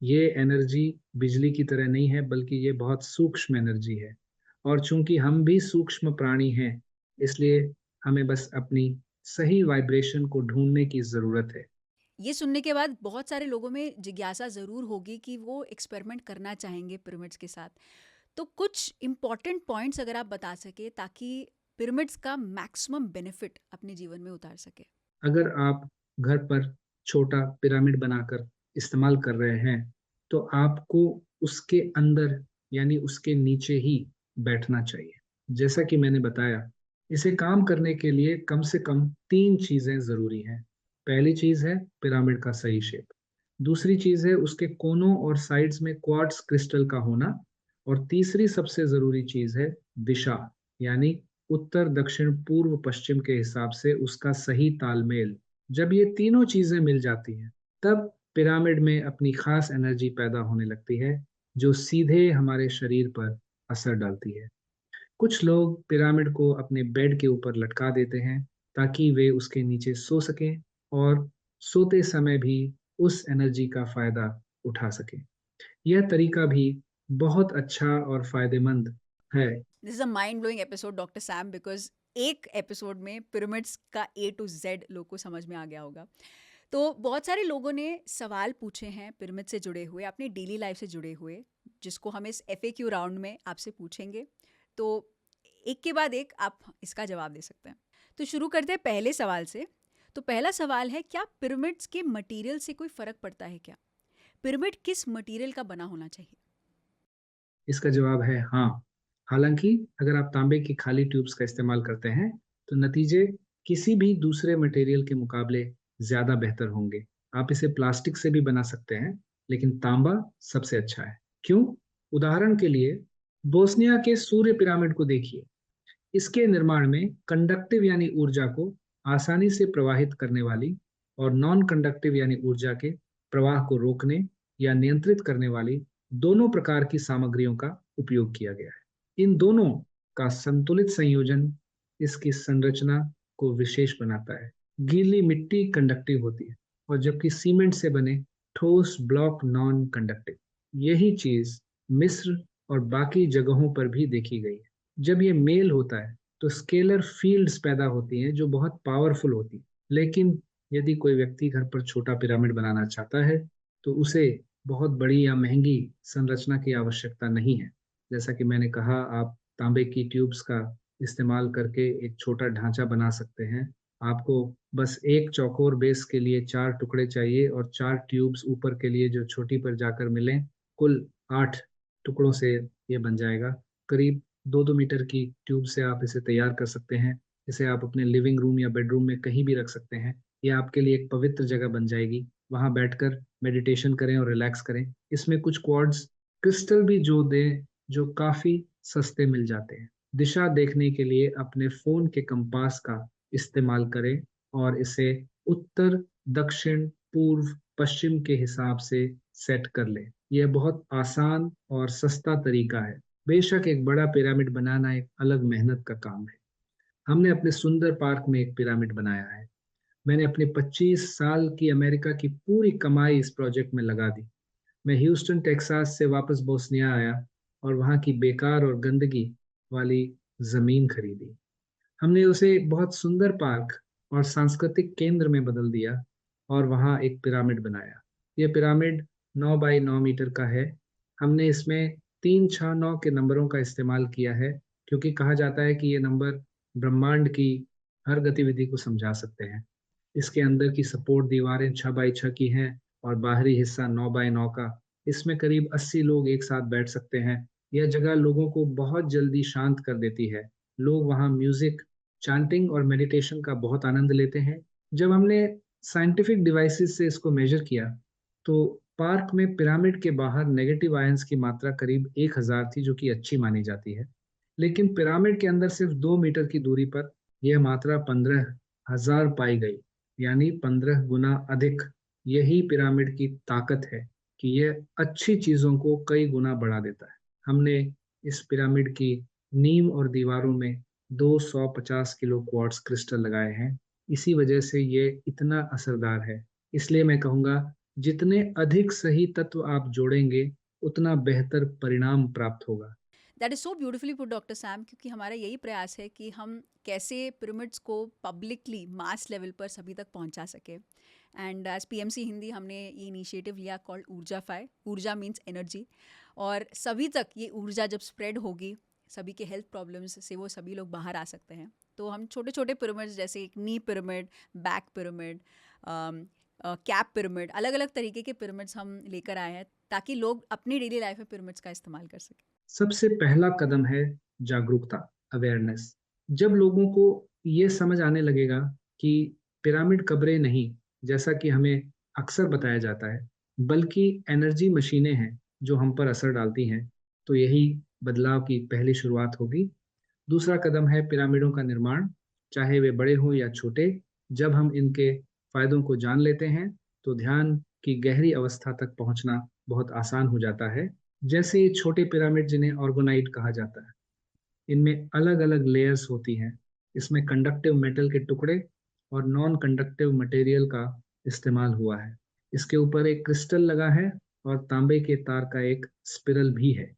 ये एनर्जी बिजली की तरह नहीं है, बल्कि ये बहुत सूक्ष्म एनर्जी है। और चूंकि हम भी सूक्ष्म प्राणी हैं, इसलिए हमें बस अपनी सही वाइब्रेशन को ढूंढने की जरूरत है। ये सुनने के बाद बहुत सारे लोगों में जिज्ञासा ज़रूर होगी कि वो एक्सपेरिमेंट करना चाहेंगे पिरामिड्स के साथ। तो कुछ इम्पॉर्टेंट पॉइंट्स अगर आप बता सके ताकि पिरामिड्स का मैक्सिमम बेनिफिट अपने जीवन में उतार सके। अगर आप घर पर छोटा पिरामिड बनाकर इस्तेमाल कर रहे हैं, तो आपको उसके अंदर यानी उसके नीचे ही बैठना चाहिए। जैसा कि मैंने बताया, इसे काम करने के लिए कम से कम 3 चीजें जरूरी हैं। पहली चीज है पिरामिड का सही शेप। दूसरी चीज है उसके कोनों और साइड्स में क्वार्ट्ज क्रिस्टल का होना। और तीसरी सबसे जरूरी चीज है दिशा, यानी उत्तर दक्षिण पूर्व पश्चिम के हिसाब से उसका सही तालमेल। जब ये तीनों चीजें मिल जाती हैं, तब पिरामिड में अपनी खास एनर्जी पैदा होने लगती है, जो सीधे हमारे शरीर पर असर डालती है। कुछ लोग पिरामिड को अपने बेड के ऊपर लटका देते हैं, ताकि वे उसके नीचे सो सकें और सोते समय भी उस एनर्जी का फायदा उठा सकें। यह तरीका भी बहुत अच्छा और फायदेमंद है। This is a mind blowing episode doctor Sam, because एक एपिसोड में पिरामिड्स का A to Z लोग को समझ में आ गया होगा। तो बहुत सारे लोगों ने सवाल पूछे हैं पिरामिड से जुड़े हुए, अपनी डेली लाइफ से जुड़े हुए, जिसको हम इस FAQ राउंड में आपसे पूछेंगे। तो एक के बाद एक आप इसका जवाब दे सकते हैं। तो शुरू करते हैं पहले सवाल से। तो पहला सवाल है, क्या पिरामिड्स के मटेरियल से कोई फ़र्क पड़ता है क्या? पिरामिड किस मटेरियल का बना होना चाहिए? इसका जवाब है हाँ। हालांकि अगर आप तांबे की खाली ट्यूब्स का इस्तेमाल करते हैं, तो नतीजे किसी भी दूसरे मटेरियल के मुकाबले ज्यादा बेहतर होंगे। आप इसे प्लास्टिक से भी बना सकते हैं, लेकिन तांबा सबसे अच्छा है। क्यों? उदाहरण के लिए बोस्निया के सूर्य पिरामिड को देखिए। इसके निर्माण में कंडक्टिव यानी ऊर्जा को आसानी से प्रवाहित करने वाली और नॉन कंडक्टिव यानी ऊर्जा के प्रवाह को रोकने या नियंत्रित करने वाली दोनों प्रकार की सामग्रियों का उपयोग किया गया है। इन दोनों का संतुलित संयोजन इसकी संरचना को विशेष बनाता है। गीली मिट्टी कंडक्टिव होती है, और जबकि सीमेंट से बने ठोस ब्लॉक नॉन कंडक्टिव। यही चीज मिस्र और बाकी जगहों पर भी देखी गई है। जब ये मेल होता है, तो स्केलर फील्ड्स पैदा होती हैं जो बहुत पावरफुल होती हैं। लेकिन यदि कोई व्यक्ति घर पर छोटा पिरामिड बनाना चाहता है, तो उसे बहुत बड़ी या महंगी संरचना की आवश्यकता नहीं है। जैसा कि मैंने कहा, आप तांबे की ट्यूब्स का इस्तेमाल करके एक छोटा ढांचा बना सकते हैं। आपको बस एक चौकोर बेस के लिए 4 टुकड़े चाहिए, और 4 ट्यूब्स ऊपर के लिए जो छोटी पर जाकर मिलें। कुल 8 टुकड़ों से ये बन जाएगा। करीब 2-2 मीटर की ट्यूब से आप इसे तैयार कर सकते हैं। इसे आप अपने लिविंग रूम या बेडरूम में कहीं भी रख सकते हैं। यह आपके लिए एक पवित्र जगह बन जाएगी। वहां बैठकर मेडिटेशन करें और रिलैक्स करें। इसमें कुछ क्वार्ट्ज क्रिस्टल भी जो दें, जो काफी सस्ते मिल जाते हैं। दिशा देखने के लिए अपने फोन के कंपास का इस्तेमाल करें और इसे उत्तर, दक्षिण, पूर्व, पश्चिम के हिसाब से सेट कर लें। यह बहुत आसान और सस्ता तरीका है। बेशक एक बड़ा पिरामिड बनाना एक अलग मेहनत का काम है। हमने अपने सुंदर पार्क में एक पिरामिड बनाया है। मैंने अपने 25 साल की अमेरिका की पूरी कमाई इस प्रोजेक्ट में लगा दी। मैं ह्यूस्टन टेक्सास से वापस बोस्निया आया और वहाँ की बेकार और गंदगी वाली जमीन खरीदी। हमने उसे एक बहुत सुंदर पार्क और सांस्कृतिक केंद्र में बदल दिया और वहाँ एक पिरामिड बनाया। यह पिरामिड 9 बाई 9 मीटर का है। हमने इसमें 369 के नंबरों का इस्तेमाल किया है, क्योंकि कहा जाता है कि ये नंबर ब्रह्मांड की हर गतिविधि को समझा सकते हैं। इसके अंदर की सपोर्ट दीवारें 6 बाई 6 की हैं और बाहरी हिस्सा 9 बाई 9 का। इसमें करीब 80 लोग एक साथ बैठ सकते हैं। यह जगह लोगों को बहुत जल्दी शांत कर देती है। लोग वहाँ म्यूजिक, चांटिंग और मेडिटेशन का बहुत आनंद लेते हैं। जब हमने साइंटिफिक डिवाइसेस से इसको मेजर किया, तो पार्क में पिरामिड के बाहर नेगेटिव आयंस की मात्रा करीब 1000 थी, जो कि अच्छी मानी जाती है। लेकिन पिरामिड के अंदर सिर्फ 2 मीटर की दूरी पर यह मात्रा 15,000 पाई गई, यानी 15 गुना अधिक। यही पिरामिड की ताकत है कि यह अच्छी चीजों को कई गुना बढ़ा देता है। हमने इस पिरामिड की नींव और दीवारों में 250 किलो क्वार्ट्ज क्रिस्टल लगाए हैं। इसी वजह से ये इतना असरदार है। इसलिए मैं कहूँगा जितने अधिक सही तत्व आप जोड़ेंगे उतना बेहतर परिणाम प्राप्त होगा। That is so beautifully put doctor Sam, क्योंकि हमारा यही प्रयास है कि हम कैसे पिरामिड्स को पब्लिकली मास लेवल पर सभी तक पहुंचा सके। एंड एज पीएमसी हिंदी हमने ये इनिशिएटिव लिया कॉल्ड ऊर्जाफाई, ऊर्जा मीन्स एनर्जी, और सभी तक ये ऊर्जा जब स्प्रेड होगी, सभी के हेल्थ प्रॉब्लम्स से वो सभी लोग बाहर आ सकते हैं। तो हम छोटे छोटे पिरामिड्स जैसे एक knee pyramid, back pyramid, cap pyramid, अलग अलग तरीके के पिरामिड्स हम लेकर आए हैं ताकि लोग अपनी डेली लाइफ में पिरामिड्स का इस्तेमाल कर सकें। सबसे पहला कदम है जागरूकता, अवेयरनेस। जब लोगों को ये समझ आने लगेगा कि पिरामिड कब्रें नहीं, जैसा कि हमें अक्सर बताया जाता है, बल्कि एनर्जी मशीनें हैं जो हम पर असर डालती हैं, तो यही बदलाव की पहली शुरुआत होगी। दूसरा कदम है पिरामिडों का निर्माण, चाहे वे बड़े हों या छोटे। जब हम इनके फायदों को जान लेते हैं तो ध्यान की गहरी अवस्था तक पहुंचना बहुत आसान हो जाता है। जैसे ये छोटे पिरामिड जिन्हें ऑर्गोनाइट कहा जाता है, इनमें अलग अलग लेयर्स होती हैं। इसमें कंडक्टिव मेटल के टुकड़े और नॉन कंडक्टिव मटेरियल का इस्तेमाल हुआ है। इसके ऊपर एक क्रिस्टल लगा है और तांबे के तार का एक स्पिरल भी है।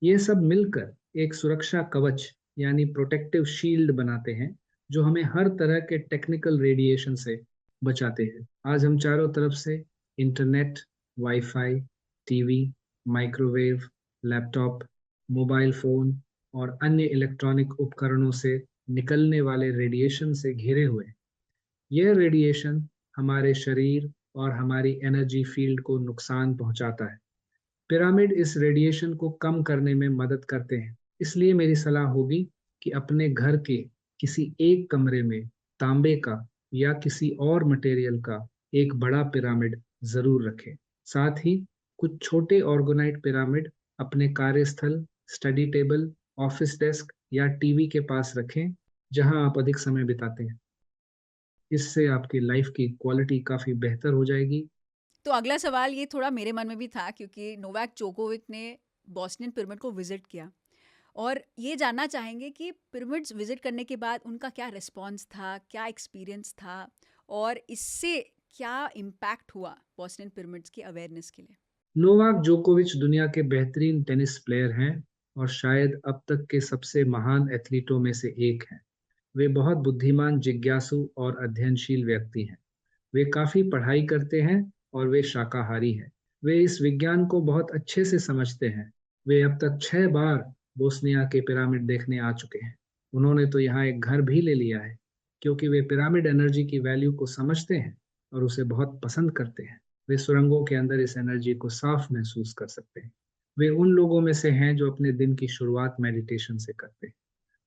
ये सब मिलकर एक सुरक्षा कवच यानी प्रोटेक्टिव शील्ड बनाते हैं, जो हमें हर तरह के टेक्निकल रेडिएशन से बचाते हैं। आज हम चारों तरफ से internet, wifi, TV, microwave, laptop, mobile phone और अन्य इलेक्ट्रॉनिक उपकरणों से निकलने वाले रेडिएशन से घिरे हुए हैं। यह रेडिएशन हमारे शरीर और हमारी एनर्जी फील्ड को नुकसान पहुंचाता है। पिरामिड इस रेडिएशन को कम करने में मदद करते हैं। इसलिए मेरी सलाह होगी कि अपने घर के किसी एक कमरे में तांबे का या किसी और मटेरियल का एक बड़ा पिरामिड जरूर रखें। साथ ही कुछ छोटे ऑर्गोनाइट पिरामिड अपने कार्यस्थल, स्टडी टेबल, ऑफिस डेस्क या टीवी के पास रखें, जहां आप अधिक समय बिताते हैं। इससे आपकी लाइफ की क्वालिटी काफी बेहतर हो जाएगी। तो अगला सवाल ये थोड़ा मेरे मन में भी था, क्योंकि नोवाक जोकोविक ने बोस्नियन पिरामिड को विजिट किया, और ये जानना चाहेंगे कि पिरामिड्स विजिट करने के बाद उनका क्या रिस्पॉन्स था, क्या एक्सपीरियंस था, और इससे क्या इम्पैक्ट हुआ बोस्नियन पिरामिड्स की अवेयरनेस के लिए। नोवाक जोकोविच दुनिया के बेहतरीन टेनिस प्लेयर हैं और शायद अब तक के सबसे महान एथलीटों में से एक हैं। वे बहुत बुद्धिमान, जिज्ञासु और अध्ययनशील व्यक्ति हैं। वे काफी पढ़ाई करते हैं और वे शाकाहारी हैं। वे इस विज्ञान को बहुत अच्छे से समझते हैं। वे अब तक 6 बार बोस्निया के पिरामिड देखने आ चुके हैं। उन्होंने तो यहाँ एक घर भी ले लिया है, क्योंकि वे पिरामिड एनर्जी की वैल्यू को समझते हैं और उसे बहुत पसंद करते हैं। वे सुरंगों के अंदर इस एनर्जी को साफ महसूस कर सकते हैं। वे उन लोगों में से हैं जो अपने दिन की शुरुआत मेडिटेशन से करते हैं।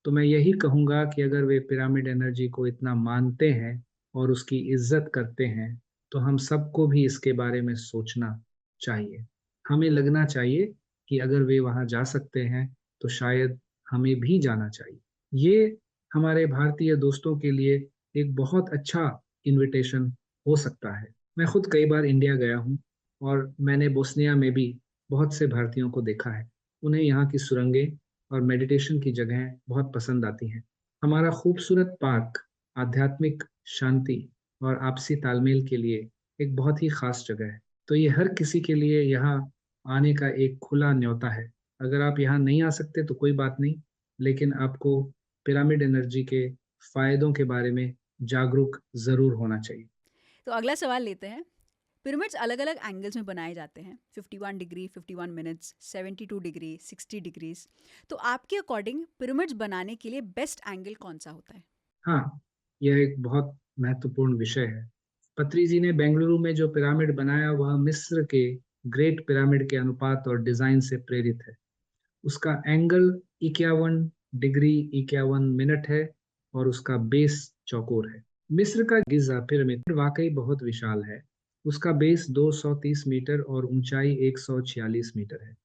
तो मैं यही कहूंगा कि अगर वे पिरामिड एनर्जी को इतना मानते हैं और उसकी इज्जत करते हैं, तो हम सबको भी इसके बारे में सोचना चाहिए। हमें लगना चाहिए कि अगर वे वहां जा सकते हैं तो शायद हमें भी जाना चाहिए। ये हमारे भारतीय दोस्तों के लिए एक बहुत अच्छा इनविटेशन हो सकता है। मैं खुद कई बार इंडिया गया हूँ और मैंने बोस्निया में भी बहुत से भारतीयों को देखा है। उन्हें यहाँ की सुरंगें और मेडिटेशन की जगहें बहुत पसंद आती हैं। हमारा खूबसूरत पार्क आध्यात्मिक शांति और आपसी तालमेल के लिए एक बहुत ही खास जगह है। तो ये हर किसी के लिए यहाँ आने का एक खुला न्योता है। अगर आप यहाँ नहीं आ सकते तो कोई बात नहीं, लेकिन आपको पिरामिड एनर्जी के फायदों के बारे में जागरूक जरूर होना चाहिए। तो अगला सवाल लेते हैं। पिरामिड्स अलग अलग एंगल्स में बनाए जाते हैं, 51 डिग्री, 51 मिनट्स, 72 डिग्री, 60 डिग्रीज। तो आपके अकॉर्डिंग पिरामिड्स बनाने के लिए बेस्ट एंगल कौन सा होता है? हाँ, यह एक बहुत महत्वपूर्ण विषय है। पत्री जी ने बेंगलुरु में जो पिरामिड बनाया वह मिस्र के ग्रेट पिरामिड के अनुपात और डिजाइन से प्रेरित है। उसका एंगल 51 डिग्री 51 मिनट है और उसका बेस चौकोर है। मिस्र का गिजा पिरामिड वाकई बहुत विशाल है। उसका बेस 230 मीटर और ऊंचाई 146 मीटर है।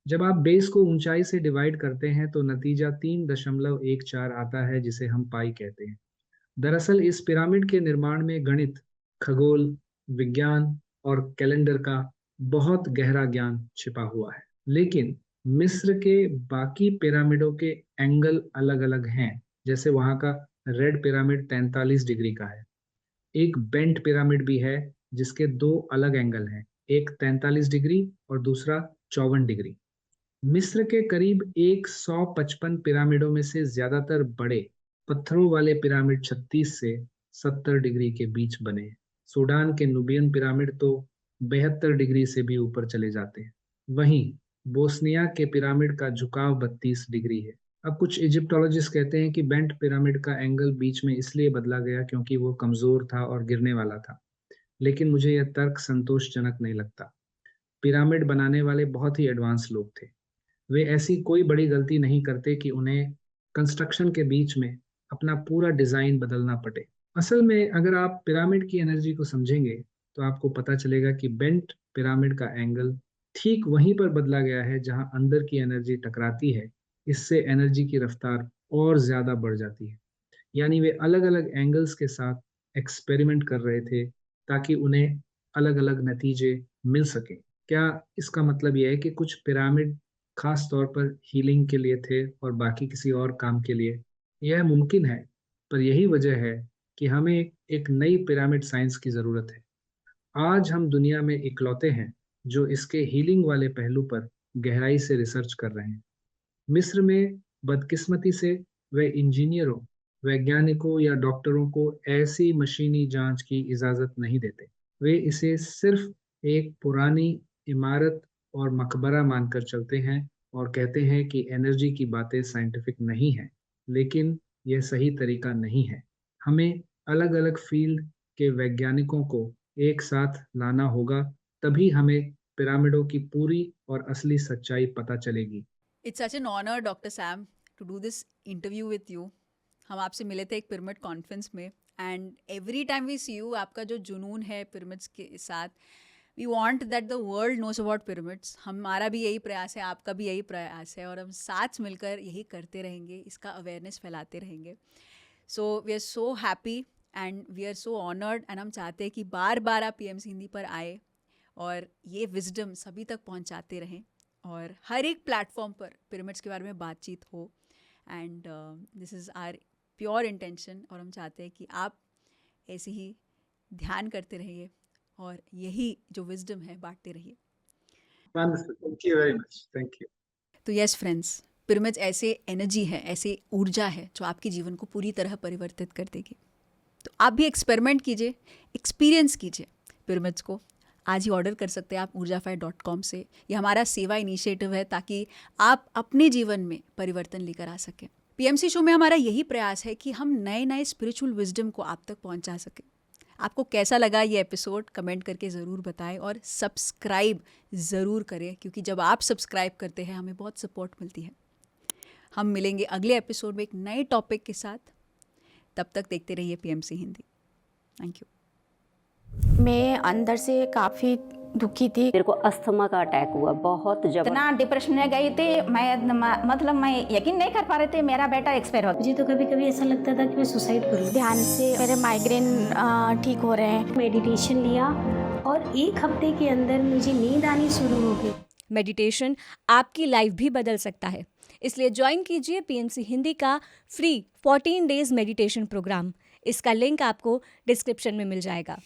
जब आप बेस को ऊंचाई से डिवाइड करते हैं तो नतीजा 3.14 आता है, जिसे हम पाई कहते हैं। दरअसल इस पिरामिड के निर्माण में गणित, खगोल, विज्ञान और कैलेंडर का बहुत गहरा ज्ञान छिपा हुआ है। लेकिन मिस्र के बाकी पिरामिडों के एंगल अलग अलग हैं। जैसे वहां का रेड पिरामिड 43 डिग्री का है। एक बेंट पिरामिड भी है जिसके दो अलग एंगल हैं, एक 43 डिग्री और दूसरा 54 डिग्री। मिस्र के करीब 155 पिरामिडों में से ज्यादातर बड़े पत्थरों वाले पिरामिड 36 से 70 डिग्री के बीच बने हैं। सूडान के नुबियन पिरामिड तो 72 डिग्री से भी ऊपर चले जाते हैं। वहीं बोस्निया के पिरामिड का झुकाव 32 डिग्री है। अब कुछ इजिप्टोलॉजिस्ट कहते हैं कि बेंट पिरामिड का एंगल बीच में इसलिए बदला गया क्योंकि वो कमजोर था और गिरने वाला था, लेकिन मुझे यह तर्क संतोषजनक नहीं लगता। पिरामिड बनाने वाले बहुत ही एडवांस लोग थे। वे ऐसी कोई बड़ी गलती नहीं करते कि उन्हें कंस्ट्रक्शन के बीच में अपना पूरा डिजाइन बदलना पड़े। असल में अगर आप पिरामिड की एनर्जी को समझेंगे तो आपको पता चलेगा कि बेंट पिरामिड का एंगल ठीक वहीं पर बदला गया है जहां अंदर की एनर्जी टकराती है। इससे एनर्जी की रफ्तार और ज्यादा बढ़ जाती है। यानी वे अलग अलग एंगल्स के साथ एक्सपेरिमेंट कर रहे थे ताकि उन्हें अलग अलग नतीजे मिल सके। क्या इसका मतलब यह है कि कुछ पिरामिड खास तौर पर हीलिंग के लिए थे और बाकी किसी और काम के लिए? यह मुमकिन है, पर यही वजह है कि हमें एक नई पिरामिड साइंस की जरूरत है। आज हम दुनिया में इकलौते हैं जो इसके हीलिंग वाले पहलू पर गहराई से रिसर्च कर रहे हैं। मिस्र में बदकिस्मती से वे इंजीनियरों, वैज्ञानिकों या डॉक्टरों को ऐसी मशीनी जांच की इजाजत नहीं देते। वे इसे सिर्फ एक पुरानी इमारत और मकबरा मानकर चलते हैं और कहते हैं कि एनर्जी की बातें साइंटिफिक नहीं है, लेकिन यह सही तरीका नहीं है। हमें अलग अलग फील्ड के वैज्ञानिकों को एक साथ लाना होगा, तभी हमें पिरामिडों की पूरी और असली सच्चाई पता चलेगी। It's such an honour doctor Sam to do this interview with you. हम आपसे मिले थे एक पिरामिड कॉन्फ्रेंस में, and every time we see you, आपका जो जुनून है पिरामिड्स के साथ, we want that the world knows about pyramids. हमारा भी यही प्रयास है, आपका भी यही प्रयास है, और हम साथ मिलकर यही करते रहेंगे, इसका अवेयरनेस फैलाते रहेंगे। So we are so happy and we are so honoured, and हम चाहते हैं कि बार बार आप पीएमसी हिंदी पर आए और ये विजडम सभी तक पहुंचाते रहें, और हर एक प्लेटफॉर्म पर पिरामिड्स के बारे में बातचीत हो। And this is our pure intention, और हम चाहते हैं कि आप ऐसे ही ध्यान करते रहिए और यही जो विजडम है बांटते रहिए। Wonderful. Thank you very much. Thank you. तो यस फ्रेंड्स, पिरामिड्स ऐसे एनर्जी है, ऐसे ऊर्जा है जो आपके जीवन को पूरी तरह परिवर्तित कर देगी। तो आप भी एक्सपेरिमेंट कीजिए, एक्सपीरियंस कीजिए पिरामिड्स को। आज ही ऑर्डर कर सकते हैं आप ऊर्जाफायर.com से। ये हमारा सेवा इनिशिएटिव है ताकि आप अपने जीवन में परिवर्तन लेकर आ सकें। पीएमसी शो में हमारा यही प्रयास है कि हम नए नए स्पिरिचुअल विजडम को आप तक पहुंचा सकें। आपको कैसा लगा ये एपिसोड कमेंट करके ज़रूर बताएं, और सब्सक्राइब ज़रूर करें, क्योंकि जब आप सब्सक्राइब करते हैं हमें बहुत सपोर्ट मिलती है। हम मिलेंगे अगले एपिसोड में एक नए टॉपिक के साथ। तब तक देखते रहिए पीएमसी हिंदी। Thank you. मैं अंदर से काफ़ी दुखी थी। मेरे को अस्थमा का अटैक हुआ, बहुत जबरदस्त। इतना डिप्रेशन में गई थी मैं यकीन नहीं कर पा रहे थे मेरा बेटा एक्सपायर हो गया। मुझे तो कभी कभी ऐसा लगता था कि मैं सुसाइड कर लूं। ध्यान से मेरे माइग्रेन ठीक हो रहे हैं। मेडिटेशन लिया और 1 हफ्ते के अंदर मुझे नींद आनी शुरू हो गई। मेडिटेशन आपकी लाइफ भी बदल सकता है, इसलिए ज्वाइन कीजिए पीएमसी हिंदी का फ्री 14 डेज मेडिटेशन प्रोग्राम। इसका लिंक आपको डिस्क्रिप्शन में मिल जाएगा।